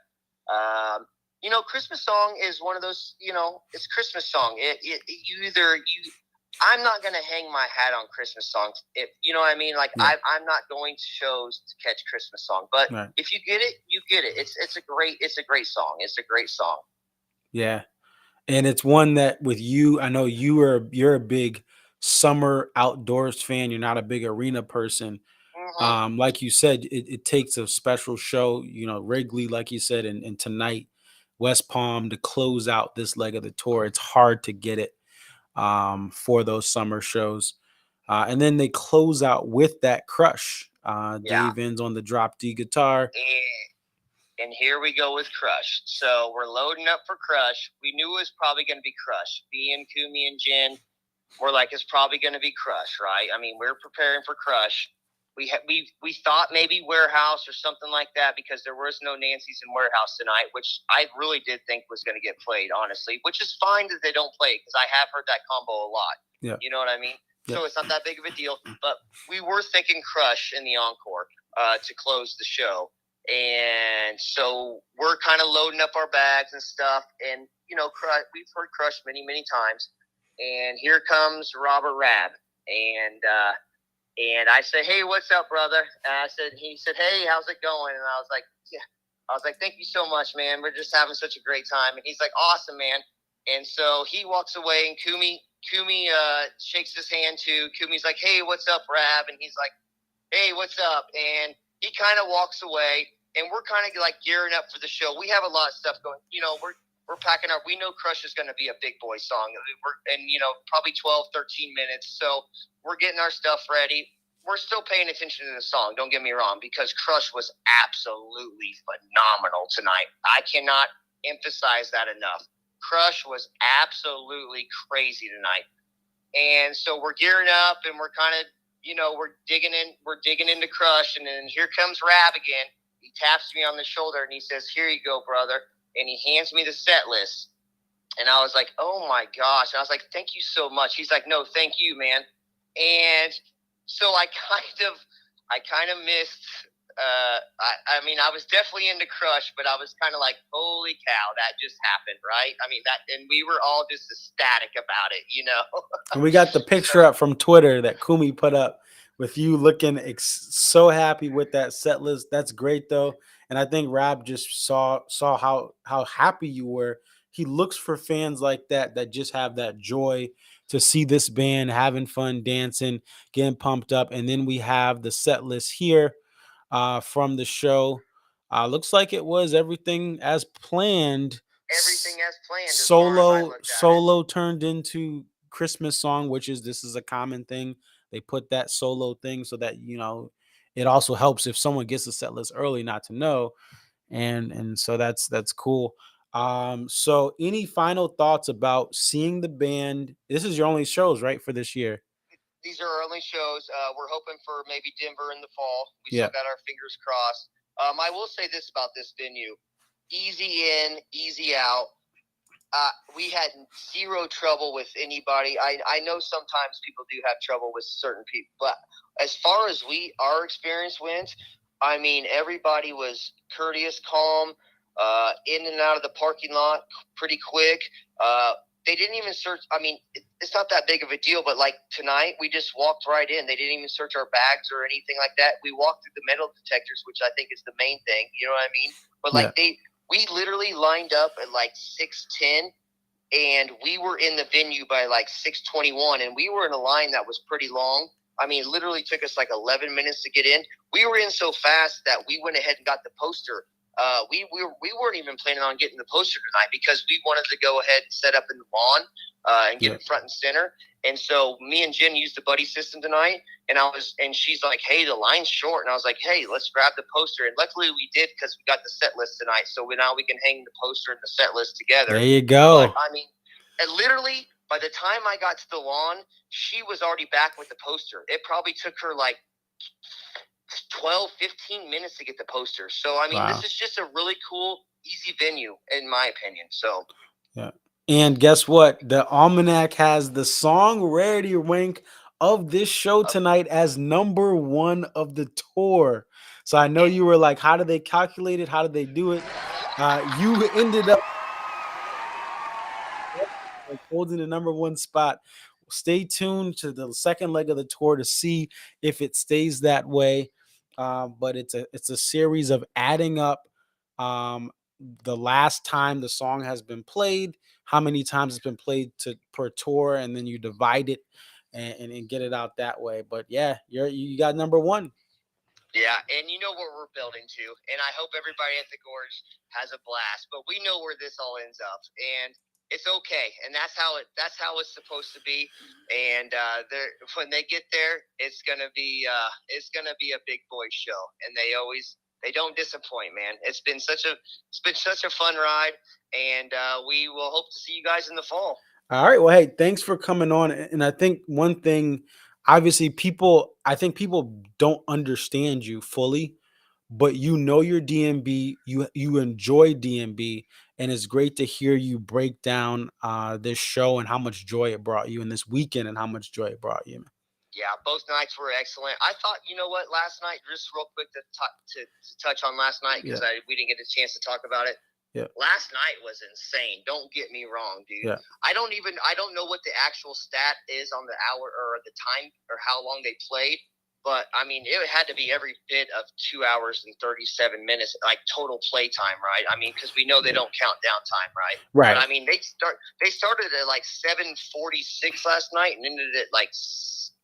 Christmas song is one of those, it's Christmas song. I'm not going to hang my hat on Christmas songs. If you know what I mean, like Yeah. I'm not going to shows to catch Christmas song. But Right. if you get it, you get it. It's a great song. It's a great song. Yeah. And it's one that with you, I know you're a big summer outdoors fan. You're not a big arena person. Mm-hmm. Like you said, it takes a special show, Wrigley, like you said, and tonight, West Palm to close out this leg of the tour. It's hard to get it for those summer shows. And then they close out with that Crush. Yeah. Dave ends on the drop D guitar. And here we go with Crush. So we're loading up for Crush. We knew it was probably going to be Crush. Me and Kumi and Jen were like, it's probably going to be Crush, right? I mean, we're preparing for Crush. We thought maybe Warehouse or something like that because there was no Nancy's in Warehouse tonight, which I really did think was going to get played, honestly, which is fine that they don't play it because I have heard that combo a lot. Yeah. You know what I mean? Yeah. So it's not that big of a deal. But we were thinking Crush in the encore to close the show. And so we're kind of loading up our bags and stuff. And, Crush, we've heard Crush many, many times. And here comes Robert Rabb. And I said, hey, what's up, brother? And he said, hey, how's it going? And I was like, yeah. I was like, thank you so much, man. We're just having such a great time. And he's like, awesome, man. And so he walks away, and Kumi shakes his hand too. Kumi's like, hey, what's up, Rab? And he's like, hey, what's up? And he kind of walks away, and we're kind of like gearing up for the show. We have a lot of stuff going. We're packing up. We know Crush is going to be a big boy song. Probably 12, 13 minutes. So we're getting our stuff ready. We're still paying attention to the song. Don't get me wrong, because Crush was absolutely phenomenal tonight. I cannot emphasize that enough. Crush was absolutely crazy tonight. And so we're gearing up, and we're kind of, we're digging into Crush, and then here comes Rab again. He taps me on the shoulder, and he says, here you go, brother. And he hands me the set list. And I was like, oh, my gosh. And I was like, thank you so much. He's like, no, thank you, man. And so I kind of missed I was definitely into Crush, but I was kind of like, holy cow, that just happened, right? I mean, and we were all just ecstatic about it, And we got the picture up from Twitter that Kumi put up with you looking so happy with that set list. That's great, though. And I think Rab just saw how happy you were. He looks for fans like that just have that joy to see this band having fun, dancing, getting pumped up. And then we have the set list here from the show. Looks like it was everything as planned. Everything as planned. As far as I looked at Solo turned into Christmas song, this is a common thing. They put that solo thing so that it also helps if someone gets a set list early not to know, and so that's cool. So any final thoughts about seeing the band? This is your only shows, right, for this year? These are our only shows. We're hoping for maybe Denver in the fall. We Yeah. still got our fingers crossed. I will say this about this venue: easy in, easy out. We had zero trouble with anybody. I know sometimes people do have trouble with certain people, but as far as our experience went, I mean, everybody was courteous, calm, in and out of the parking lot pretty quick. They didn't even search. I mean, it's not that big of a deal, but like tonight, we just walked right in. They didn't even search our bags or anything like that. We walked through the metal detectors, which I think is the main thing. You know what I mean? But we literally lined up at like 6:10, and we were in the venue by like 6:21, and we were in a line that was pretty long. I mean, it literally took us like 11 minutes to get in. We were in so fast that we went ahead and got the poster. We weren't even planning on getting the poster tonight because we wanted to go ahead and set up in the lawn and get in front and center. And so me and Jen used the buddy system tonight, and she's like, hey, the line's short. And I was like, hey, let's grab the poster. And luckily we did because we got the set list tonight. So now we can hang the poster and the set list together. There you go. But, I mean, and literally by the time I got to the lawn, she was already back with the poster. It probably took her like 12, 15 minutes to get the poster. So, I mean, Wow. this is just a really cool, easy venue, in my opinion. So, Yeah. And guess what? The Almanac has the song rarity rank of this show tonight as number 1 of the tour. So I know you were like, how do they calculate it? How did they do it? You ended up holding the number 1 spot. Stay tuned to the second leg of the tour to see if it stays that way. But it's a series of adding up um, the last time the song has been played, how many times it's been played per tour, and then you divide it and get it out that way. But yeah, you got number 1. yeah, and you know what we're building to, and I hope everybody at the Gorge has a blast. But we know where this all ends up, and it's okay, and that's how it's supposed to be. And when they get there, it's gonna be a big boy show, and they don't disappoint, man. It's been such a fun ride, and we will hope to see you guys in the fall. All right. Well, hey, thanks for coming on. And I think one thing, obviously, I think people don't understand you fully, but you know your DMB, you enjoy DMB, and it's great to hear you break down this show and how much joy it brought you, and this weekend and how much joy it brought you. Yeah, both nights were excellent. I thought, you know what, last night, just real quick to touch on last night, because we didn't get a chance to talk about it. Yeah. Last night was insane. Don't get me wrong, dude. Yeah. I don't know what the actual stat is on the hour or the time or how long they played, but I mean, it had to be every bit of 2 hours and 37 minutes, like total play time, right? I mean, because we know they don't count downtime, right? Right. But I mean, they started at like 7:46 last night and ended at like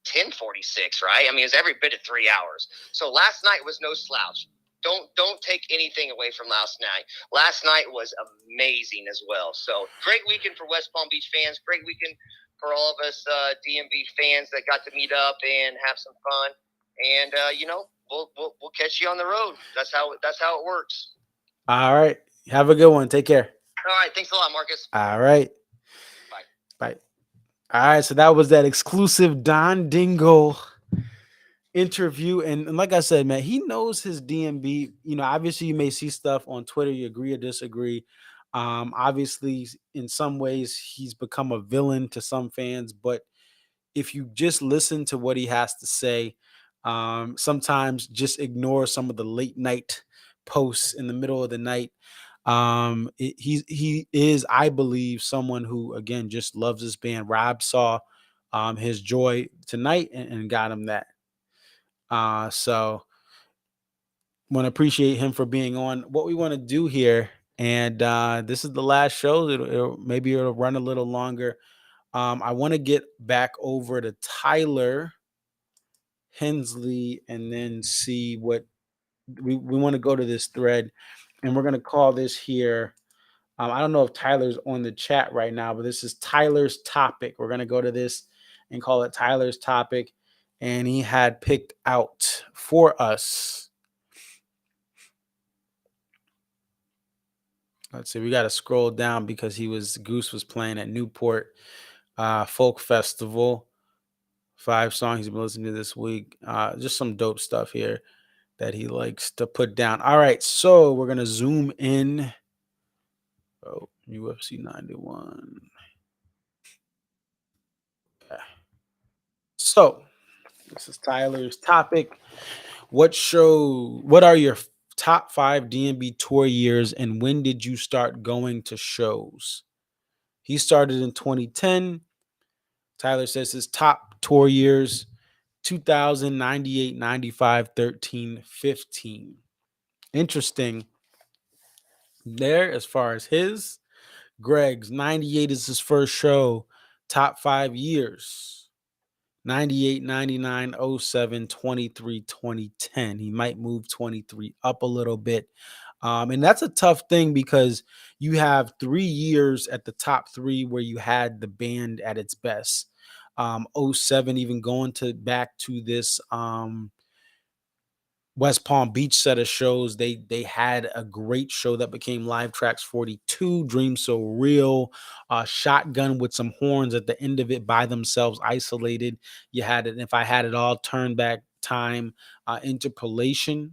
10:46, right? I mean, it was every bit of 3 hours. So last night was no slouch. Don't take anything away from last night. Last night was amazing as well. So great weekend for West Palm Beach fans. Great weekend for all of us DMV fans that got to meet up and have some fun. And we'll catch you on the road. That's how it works. All right. Have a good one. Take care. All right. Thanks a lot, Marcus. All right. Bye. All right. So that was that exclusive Don Dingle interview. And like I said, man, he knows his DMB. You know, obviously you may see stuff on Twitter, you agree or disagree. Obviously, in some ways, he's become a villain to some fans, but if you just listen to what he has to say, sometimes just ignore some of the late night posts in the middle of the night. He is, I believe, someone who again just loves this band. Rob saw his joy tonight and got him that. So want to appreciate him for being on. What we want to do here, and this is the last show. Maybe it'll run a little longer. I want to get back over to Tyler Hensley and then see what we want to go to this thread, and we're going to call this here. I don't know if Tyler's on the chat right now, but this is Tyler's topic. We're going to go to this and call it Tyler's topic. And he had picked out for us. Let's see. We got to scroll down because Goose was playing at Newport Folk Festival. 5 songs he's been listening to this week. Just some dope stuff here that he likes to put down. All right. So we're going to zoom in. Oh, UFC 91. Okay. So this is Tyler's topic. What are your top 5 DMB tour years and when did you start going to shows? He started in 2010. Tyler says his top tour years 2000, 98, 95, 13, 15. Interesting there as far as his. Greg's 98 is his first show. Top 5 years. 98, 99, 07, 23, 2010. He might move 23 up a little bit. And that's a tough thing because you have 3 years at the top 3 where you had the band at its best. 07, even going back to this West Palm Beach set of shows. They had a great show that became Live Tracks 42, Dream So Real, Shotgun with some horns at the end of it by themselves, isolated. You had it, If I Had It All, Turn Back Time, Interpolation.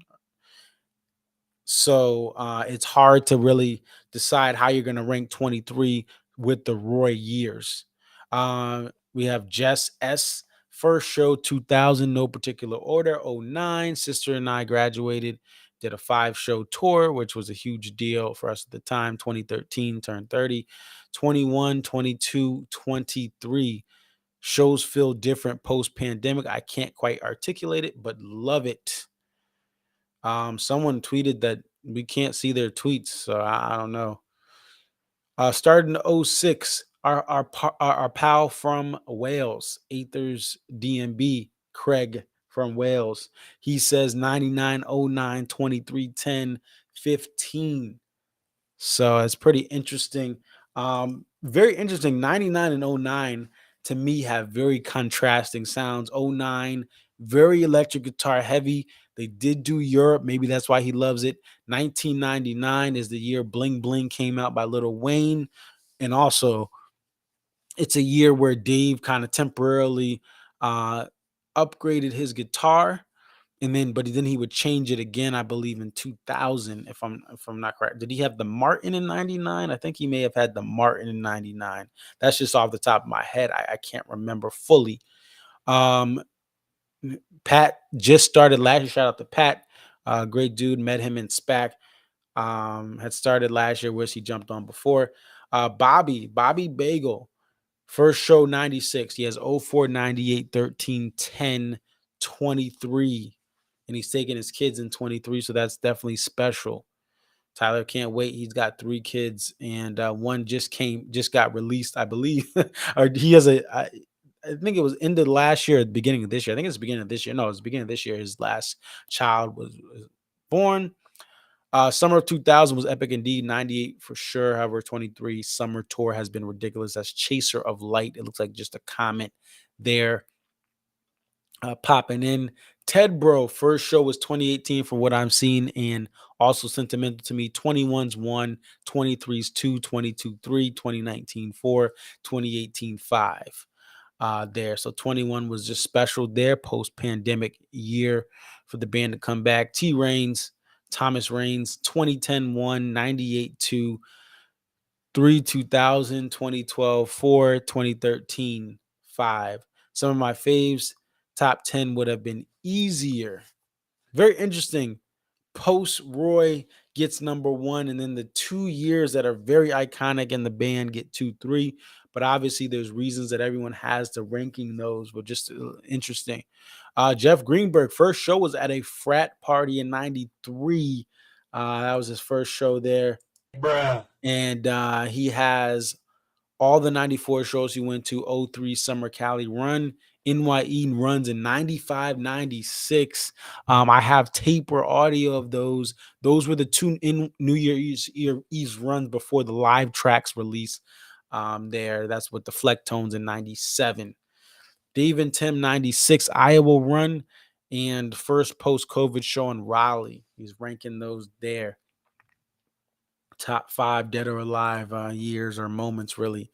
So it's hard to really decide how you're going to rank 23 with the Roy years. We have Jess S. First show 2000, no particular order. 09, sister and I graduated, did a 5-show tour, which was a huge deal for us at the time. 2013, turned 30. 21, 22, 23. Shows feel different post pandemic. I can't quite articulate it, but love it. Someone tweeted that we can't see their tweets, so I don't know. Started in 06, our pal from Wales, Aethers DMB, Craig from Wales. He says 99, 09, 23, 10, 15. So it's pretty interesting. Very interesting. 99 and 09 to me have very contrasting sounds. 09, very electric guitar heavy. They did do Europe. Maybe that's why he loves it. 1999 is the year Bling Bling came out by Lil Wayne. And also, it's a year where Dave kind of temporarily upgraded his guitar. But then he would change it again, I believe, in 2000, if I'm not correct. Did he have the Martin in 99? I think he may have had the Martin in 99. That's just off the top of my head. I can't remember fully. Pat just started last year. Shout out to Pat. Great dude. Met him in SPAC. Had started last year, which he jumped on before. Bobby Bagel. First show 96. He has 04, 98, 13, 10, 23. And he's taking his kids in 23, so that's definitely special. Tyler can't wait. He's got 3 kids, and one just got released, I believe. Or he has I think it was end of last year, at the beginning of this year. I think it's the beginning of this year. No, it's the beginning of this year. His last child was born. Summer of 2000 was epic indeed. 98 for sure. However, 23 summer tour has been ridiculous. That's Chaser of Light. It looks like just a comment there. Popping in. Ted Bro, first show was 2018 for what I'm seeing, and also sentimental to me. 21's 1, 23's 2, 22 3, 2019 4, 2018 5. There. So 21 was just special there, post-pandemic year for the band to come back. Thomas Raines, 2010 1, 98 2, 3 2000, 2012 4, 2013 5. Some of my faves, top 10 would have been easier. Very interesting. Post Roy gets number 1, and then the 2 years that are very iconic in the band get 2, 3. But obviously, there's reasons that everyone has to ranking those, but just interesting. Jeff Greenberg, first show was at a frat party in 93. That was his first show there. Bruh. And he has all the 94 shows he went to. 03 Summer Cali run. NYE runs in 95, 96. I have tape or audio of those. Those were the 2 in New Year's Eve runs before the Live Tracks release. There, that's with the Flecktones in 97. Dave and Tim 96 Iowa run, and first post-COVID show in Raleigh. He's ranking those there. Top 5 dead or alive years or moments, really.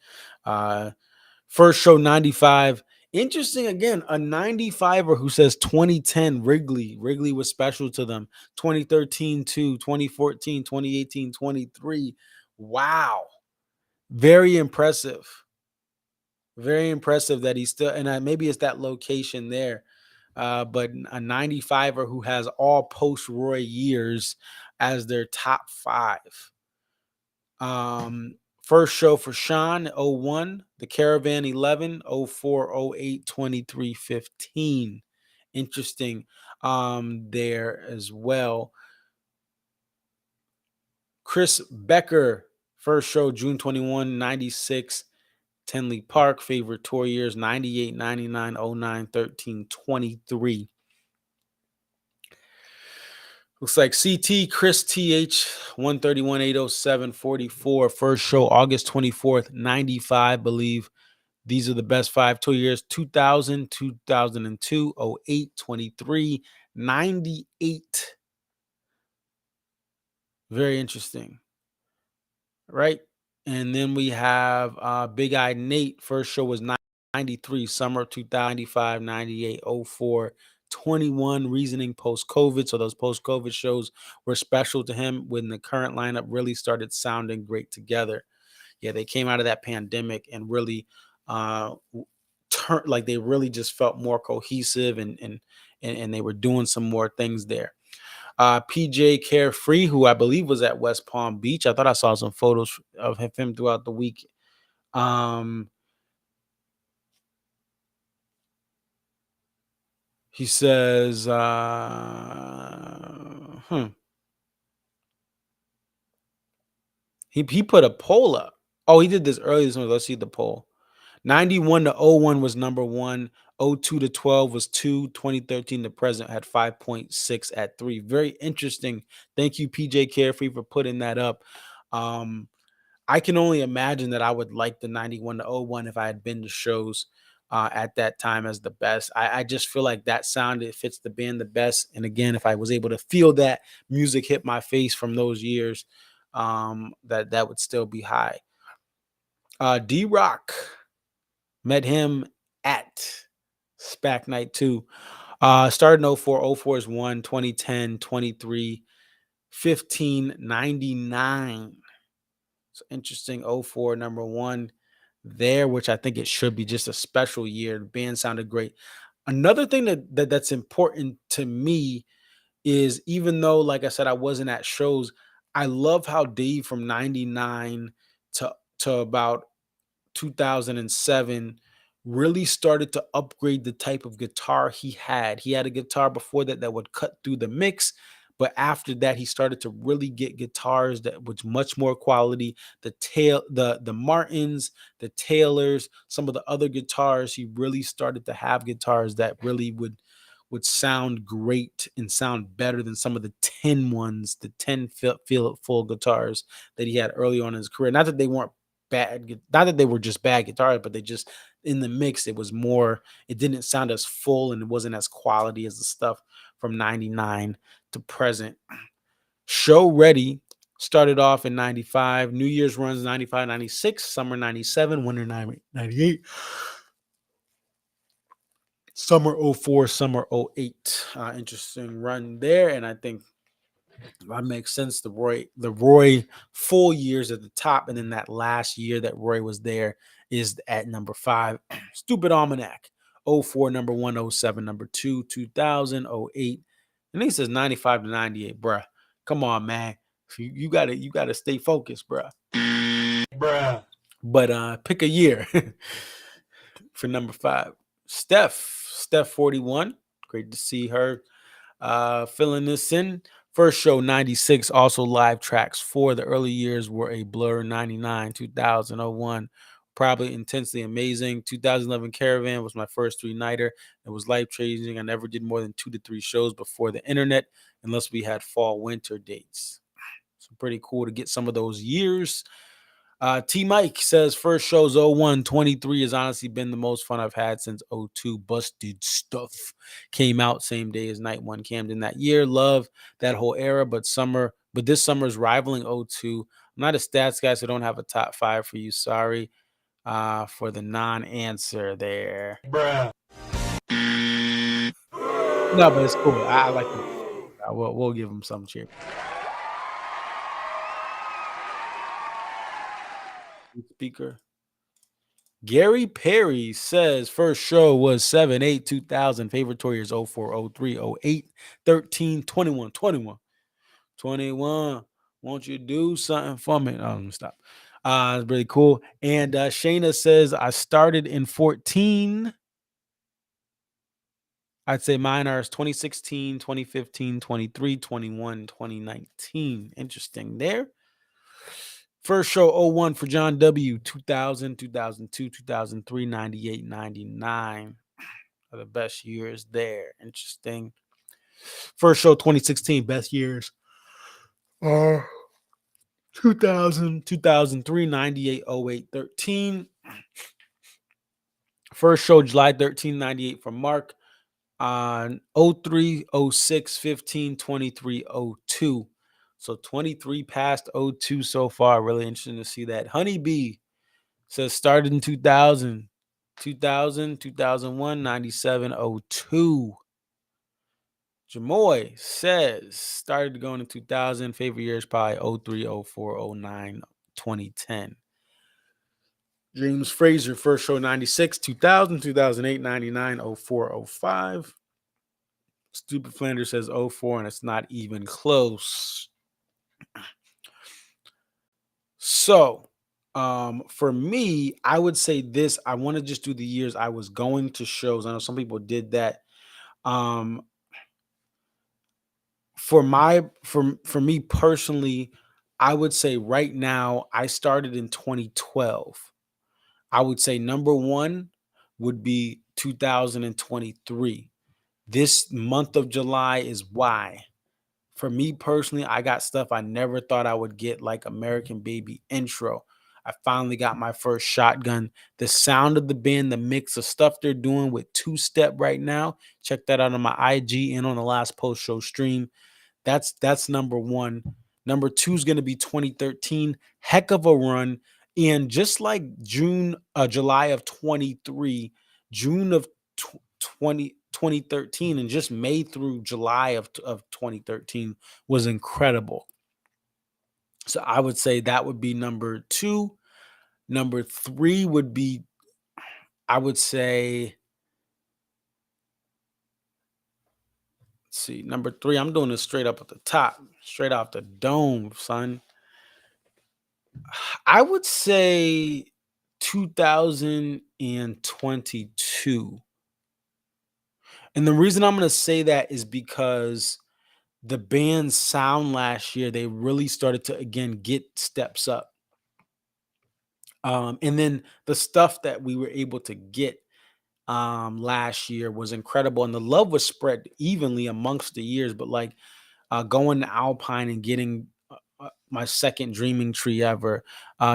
First show 95. Interesting, again, a 95er who says 2010 Wrigley. Wrigley was special to them. 2013 2, 2014, 2018, 23. Wow. Very impressive. Very impressive that he's still, and maybe it's that location there. But a 95er who has all post-Roy years as their top 5. First show for Sean, 01, The Caravan 11, 04, 08, 23, 15. Interesting there as well. Chris Becker, first show June 21, 96, Tenley Park. Favorite tour years, 98, 99, 09, 13, 23. Looks like CT Chris TH 131 807 44. First show August 24th, 95, believe. These are the best 5 tour years: 2000, 2002, 08, 23, 98. Very interesting, right? And then we have Big Eye Nate. First show was 93, summer 2095, 98, 04, 21, Reasoning post-COVID. So those post-COVID shows were special to him when the current lineup really started sounding great together. Yeah, they came out of that pandemic and really like they really just felt more cohesive and they were doing some more things there. PJ Carefree, who I believe was at West Palm Beach. I thought I saw some photos of him throughout the week. He says, he put a poll up. Oh, he did this earlier this month. Let's see the poll. 91 to 01 was number 1. 02 to 12 was 2. 2013 to present had 5.6 at 3. Very interesting. Thank you, PJ Carefree, for putting that up. I can only imagine that I would like the 91 to 01 if I had been to shows at that time as the best. I just feel like that sound, it fits the band the best. And again, if I was able to feel that music hit my face from those years, that would still be high. D-Rock, met him at SPAC Night 2. Started in 04. 04 is 1, 2010, 23, 15, 99. So interesting. 04, number 1 there, which I think it should be just a special year. The band sounded great. Another thing that's important to me is, even though, like I said, I wasn't at shows, I love how Dave from 99 to about 2007 really started to upgrade the type of guitar he had. He had a guitar before that would cut through the mix, but after that he started to really get guitars that was much more quality. The Martins, the Taylors, some of the other guitars, he really started to have guitars that really would sound great and sound better than some of the 10 ones, the 10 feel full guitars that he had early on in his career. Not that they weren't bad, not that they were just bad guitars, but they just, in the mix, it was more, it didn't sound as full and it wasn't as quality as the stuff from 99 to present. Show Ready started off in 95, New Year's runs 95, 96, summer 97, winter 98, summer 04, summer 08. Interesting run there, and I think that makes sense. The Roy full years at the top, and then that last year that Roy was there is at number 5. Stupid Almanac. 04, number 1. 07, number 2. 2000, 08. And he says 95 to 98, bruh. Come on, man. You gotta stay focused, bruh. But pick a year for number 5. Steph 41. Great to see her filling this in. First show 96, also live tracks for the early years were a blur. 99, 2000, 01, probably intensely amazing. 2011 Caravan was my first 3-nighter. It was life changing. I never did more than 2 to 3 shows before the internet, unless we had fall winter dates. So pretty cool to get some of those years. T Mike says first show's 01. 23 has honestly been the most fun I've had since 02. Busted Stuff came out same day as Night One Camden that year. Love that whole era, but this summer is rivaling 02. I'm not a stats guy, so don't have a top 5 for you. Sorry for the non-answer there. Bruh. No, but it's cool. I like it. We'll give him some cheer. Speaker. Gary Perry says first show was 7, 8, 2000. Favorite tour years 04, 03, 08, 13, 21, 21. 21. Won't you do something for me? Oh, let me stop. It's really cool. And Shayna says I started in 14. I'd say mine are 2016, 2015, 23, 21, 2019. Interesting there. First show 01 for John W. 2000, 2002, 2003, 98, 99 are the best years there. Interesting. First show 2016, best years. 2000, 2003, 98, 08, 13. First show, July 13, 98 from Mark. On 03, 06, 15, 23, 02. So 23 past 02 so far. Really interesting to see that. Honeybee says started in 2000, 2000, 2001, 97, 02. Jamoy says started going in 2000. Favorite years probably 03, 04, 09, 2010. James Fraser, first show 96, 2000, 2008, 99, 04, 05. Stupid Flanders says 04, and it's not even close. So, for me, I would say this. I want to just do the years I was going to shows. I know some people did that. For me personally, I would say right now I started in 2012. I would say number one would be 2023. This month of July is why. For me personally, I got stuff I never thought I would get, like American Baby intro. I finally got my first shotgun. The sound of the band, the mix of stuff they're doing with two-step right now. Check that out on my IG and on the last post-show stream. That's number one. Number two is going to be 2013. Heck of a run. And just like July of 23, June of 2013, and just May through July of 2013 was incredible. So I would say that would be number two. Number three would be, I would say, let's see, number three, I'm doing this straight up at the top, straight off the dome, son. I would say 2022. And the reason I'm going to say that is because the band's sound last year, they really started to, again, get steps up. And then the stuff that we were able to get last year was incredible. And the love was spread evenly amongst the years. But like going to Alpine and getting my second dreaming tree ever,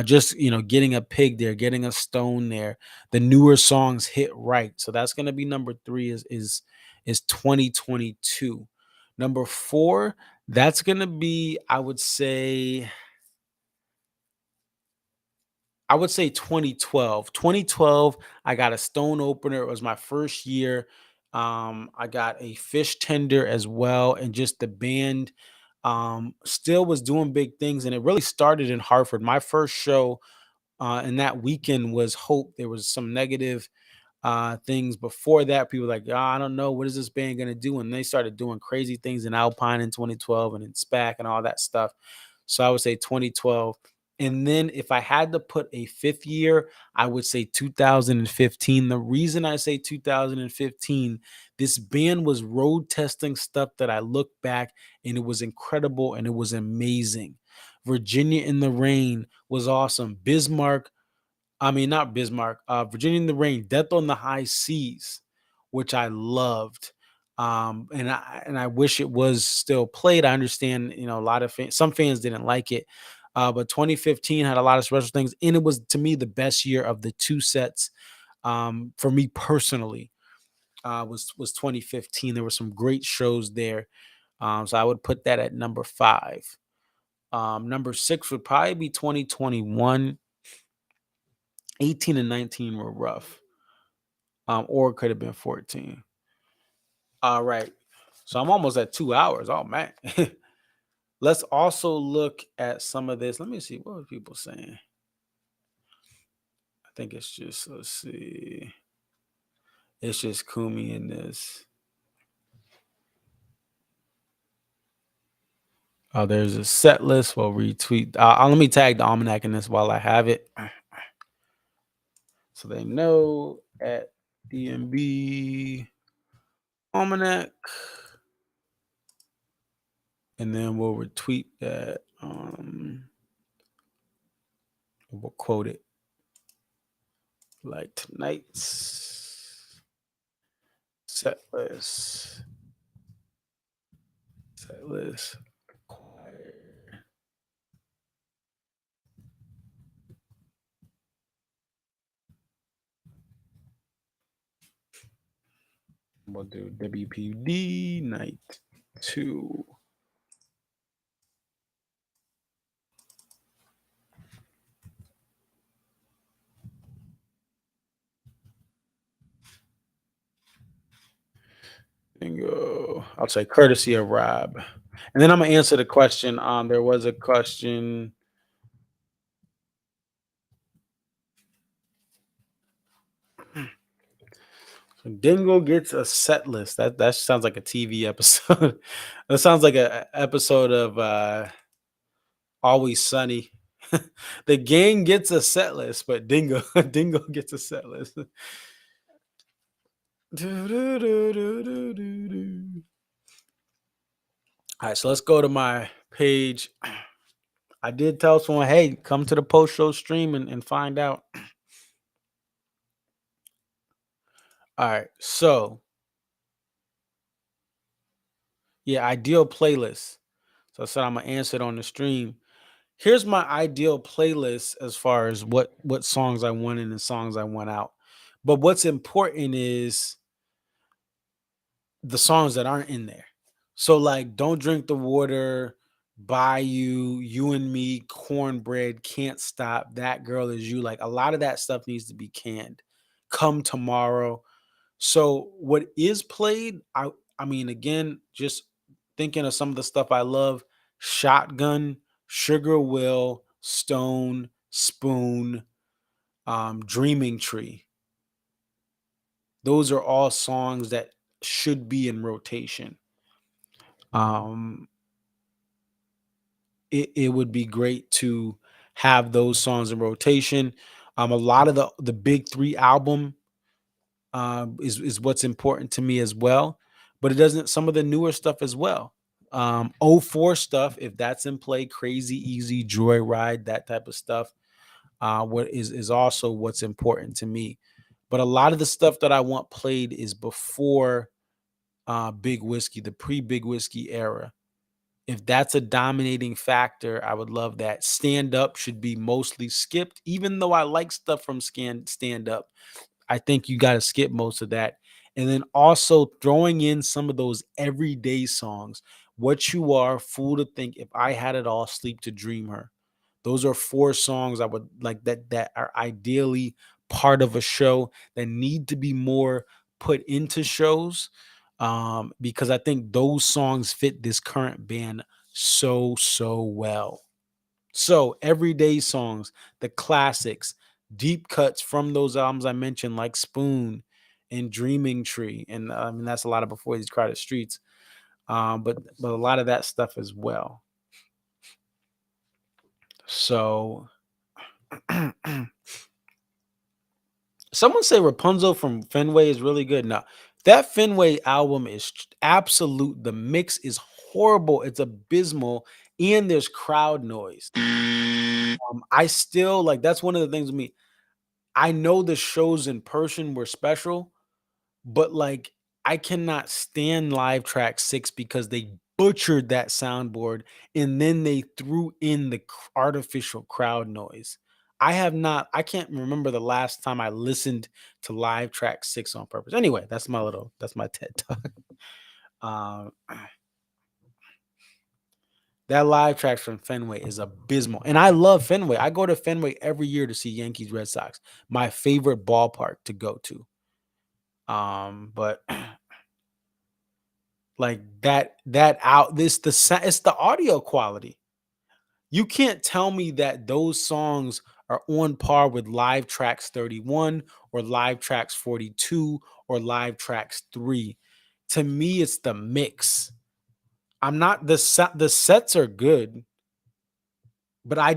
just getting a pig there, getting a stone there, the newer songs hit right. So that's going to be number three is 2022. Number four, that's going to be, I would say 2012. 2012, I got a stone opener. It was my first year. I got a fish tender as well, and just the band still was doing big things, and it really started in Hartford. My first show in that weekend was Hope. There was some negative things before that. People were like, I don't know, what is this band gonna do? And they started doing crazy things in Alpine in 2012 and in SPAC and all that stuff. So I would say 2012. And then if I had to put a fifth year, I would say 2015. The reason I say 2015, this band was road testing stuff that I look back and it was incredible and it was amazing. Virginia in the Rain was awesome. Not Bismarck, Virginia in the Rain, Death on the High Seas, which I loved. And I wish it was still played. I understand, a lot of some fans didn't like it. But 2015 had a lot of special things, and it was, to me, the best year of the two sets. For me personally, was 2015. There were some great shows there. So I would put that at number 5. Number 6 would probably be 2021. 18 and 19 were rough. Or it could have been 14. All right. So I'm almost at 2 hours. Oh, man. Let's also look at some of this. Let me see. What are people saying? I think it's just, let's see. It's just Kumi in this. Oh, there's a set list. We'll retweet. Let me tag the almanac in this while I have it. So they know at DMB almanac. And then we'll retweet that. We'll quote it. Like tonight's set list. Set list. We'll do WPD night 2. Dingle. I'll say courtesy of Rob. And then I'm gonna answer the question. There was a question. So Dingle gets a set list. That sounds like a TV episode. That sounds like a episode of Always Sunny. The gang gets a set list, but Dingle Dingle gets a set list. All right, so let's go to my page. I did tell someone, hey, come to the post show stream and find out. All right, so yeah, ideal playlist. So I said I'm gonna answer it on the stream. Here's my ideal playlist as far as what songs I want in and songs I want out. But what's important is the songs that aren't in there. So like Don't Drink the Water, Bayou, You and Me, Cornbread, Can't Stop, That Girl Is You. Like a lot of that stuff needs to be canned. Come Tomorrow. So what is played, I mean again, just thinking of some of the stuff I love, Shotgun, Sugar Will, Stone, Spoon, Dreaming Tree. Those are all songs that should be in rotation. Um, it would be great to have those songs in rotation. A lot of the big three album is what's important to me as well, but it doesn't. Some of the newer stuff as well. '04 stuff, if that's in play, Crazy Easy, Joyride, that type of stuff. What is also what's important to me. But a lot of the stuff that I want played is before Big Whiskey, the pre-Big Whiskey era. If that's a dominating factor, I would love that. Stand Up should be mostly skipped, even though I like stuff from Stand Up. I think you got to skip most of that. And then also throwing in some of those everyday songs. What You Are, Fool to Think, If I Had It All, Sleep to Dream Her. Those are 4 songs I would like that are ideally part of a show that need to be more put into shows, because I think those songs fit this current band so well. So everyday songs, the classics, deep cuts from those albums I mentioned, like Spoon and Dreaming Tree, and I mean that's a lot of Before These Crowded Streets, but a lot of that stuff as well. So someone say Rapunzel from Fenway is really good. Now, that Fenway album is absolute. The mix is horrible. It's abysmal, and there's crowd noise. I still like that's one of the things with me. I know the shows in person were special, but like I cannot stand Live Track 6 because they butchered that soundboard and then they threw in the artificial crowd noise. I can't remember the last time I listened to Live Track 6 on purpose. Anyway, that's my TED talk. Um, that Live Tracks from Fenway is abysmal. And I love Fenway. I go to Fenway every year to see Yankees Red Sox. My favorite ballpark to go to. But like it's the audio quality. You can't tell me that those songs are on par with Live Tracks 31 or Live Tracks 42 or Live Tracks 3. To me, it's the mix. I'm not the sets are good, but I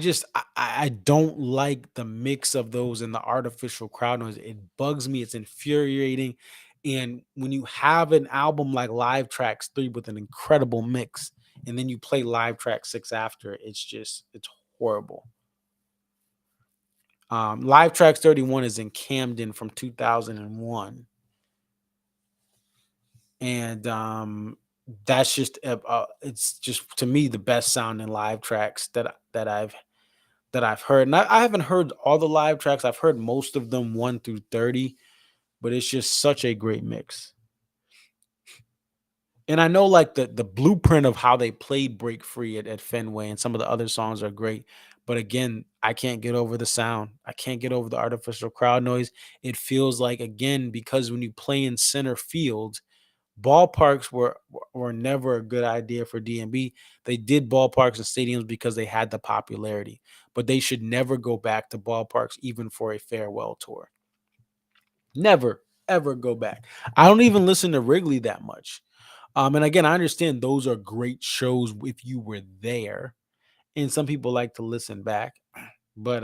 don't like the mix of those and the artificial crowd noise. It bugs me. It's infuriating. And when you have an album like Live Tracks 3 with an incredible mix, and then you play Live Track 6 after, it's horrible. Live Tracks 31 is in Camden from 2001. And that's just it's just to me the best sounding Live Tracks that I've heard. And I haven't heard all the Live Tracks. I've heard most of them 1 through 30, but it's just such a great mix. And I know like the blueprint of how they played Break Free at Fenway and some of the other songs are great. But again, I can't get over the sound. I can't get over the artificial crowd noise. It feels like, again, because when you play in center field, ballparks were never a good idea for DMB. They did ballparks and stadiums because they had the popularity, but they should never go back to ballparks even for a farewell tour. Never, ever go back. I don't even listen to Wrigley that much. And again, I understand those are great shows if you were there, and some people like to listen back. But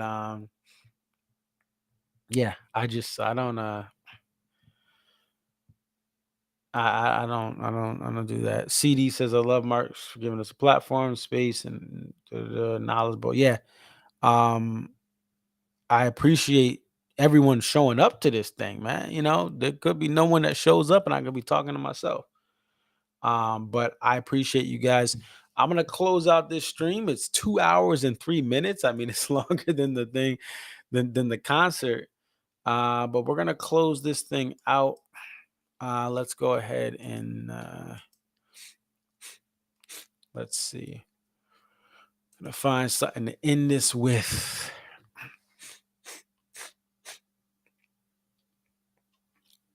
yeah, I don't I don't do that. CD says I love Marks for giving us a platform, space, and knowledgeable. Yeah, um, I appreciate everyone showing up to this thing, man. You know, there could be no one that shows up, and I could be talking to myself. But I appreciate you guys. I'm gonna close out this stream. It's 2 hours and 3 minutes. I mean, it's longer than the thing than the concert. But we're gonna close this thing out. Let's go ahead and let's see. I'm gonna find something to end this with.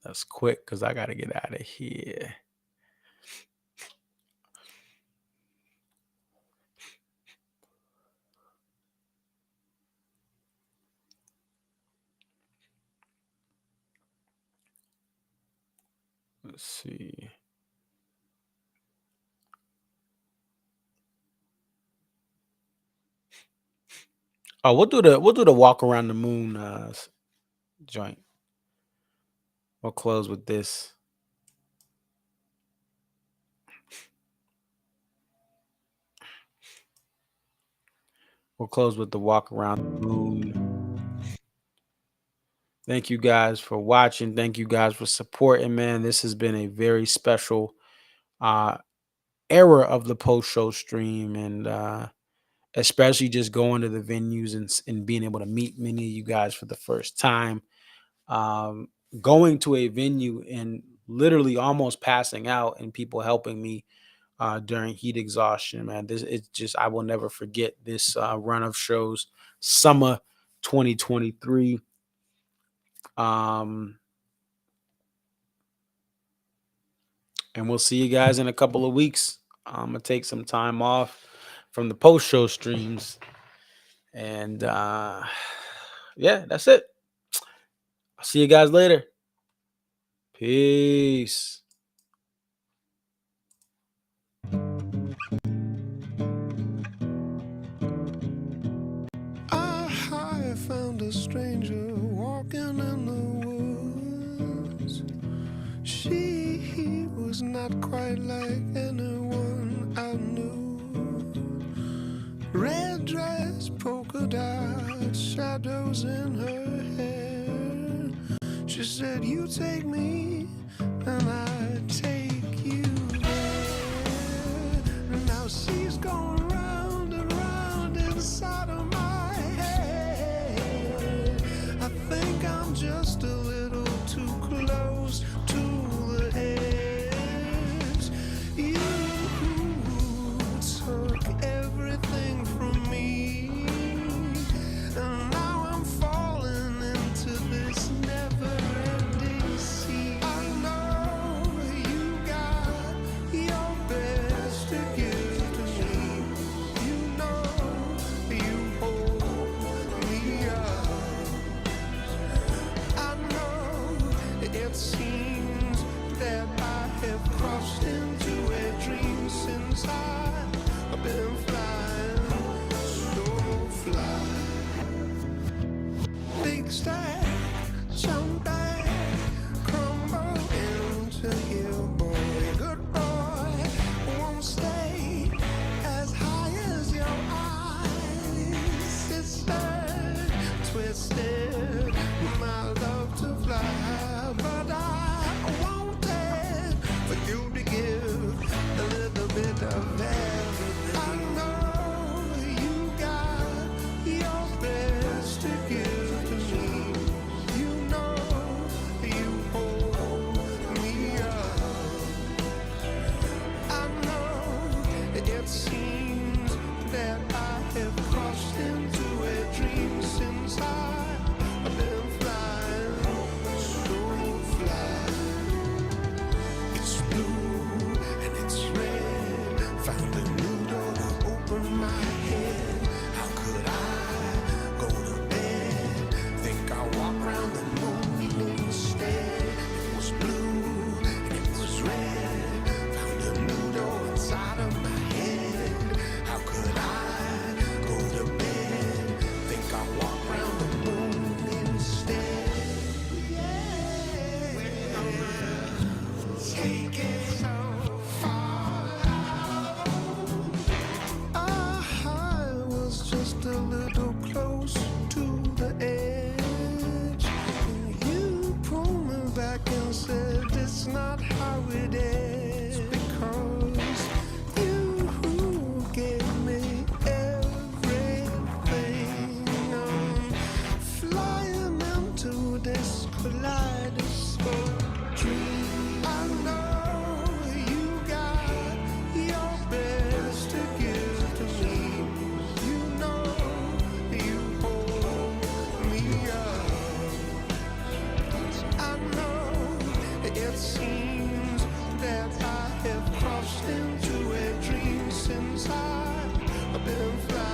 That's quick because I gotta get out of here. Let's see. Oh, we'll do the walk around the moon joint. We'll close with this. We'll close with the walk around the moon. Thank you guys for watching. Thank you guys for supporting, man. This has been a very special era of the post-show stream, and especially just going to the venues and being able to meet many of you guys for the first time. Going to a venue and literally almost passing out and people helping me during heat exhaustion, man. It's just, I will never forget this run of shows, summer 2023. And we'll see you guys in a couple of weeks. I'm gonna take some time off from the post-show streams, and yeah, that's it. I'll see you guys later. Peace. I found a stranger walking in the woods. She was not quite like anyone I knew. Red dress, polka dots, shadows in her hair. She said, "You take me, and I take you there." Now she's going round and round inside of my head. I think I'm just a little too close to the edge. You took everything from me, and now I'm falling into this never-ending sea. I know you got launched into a dream since I've been flying.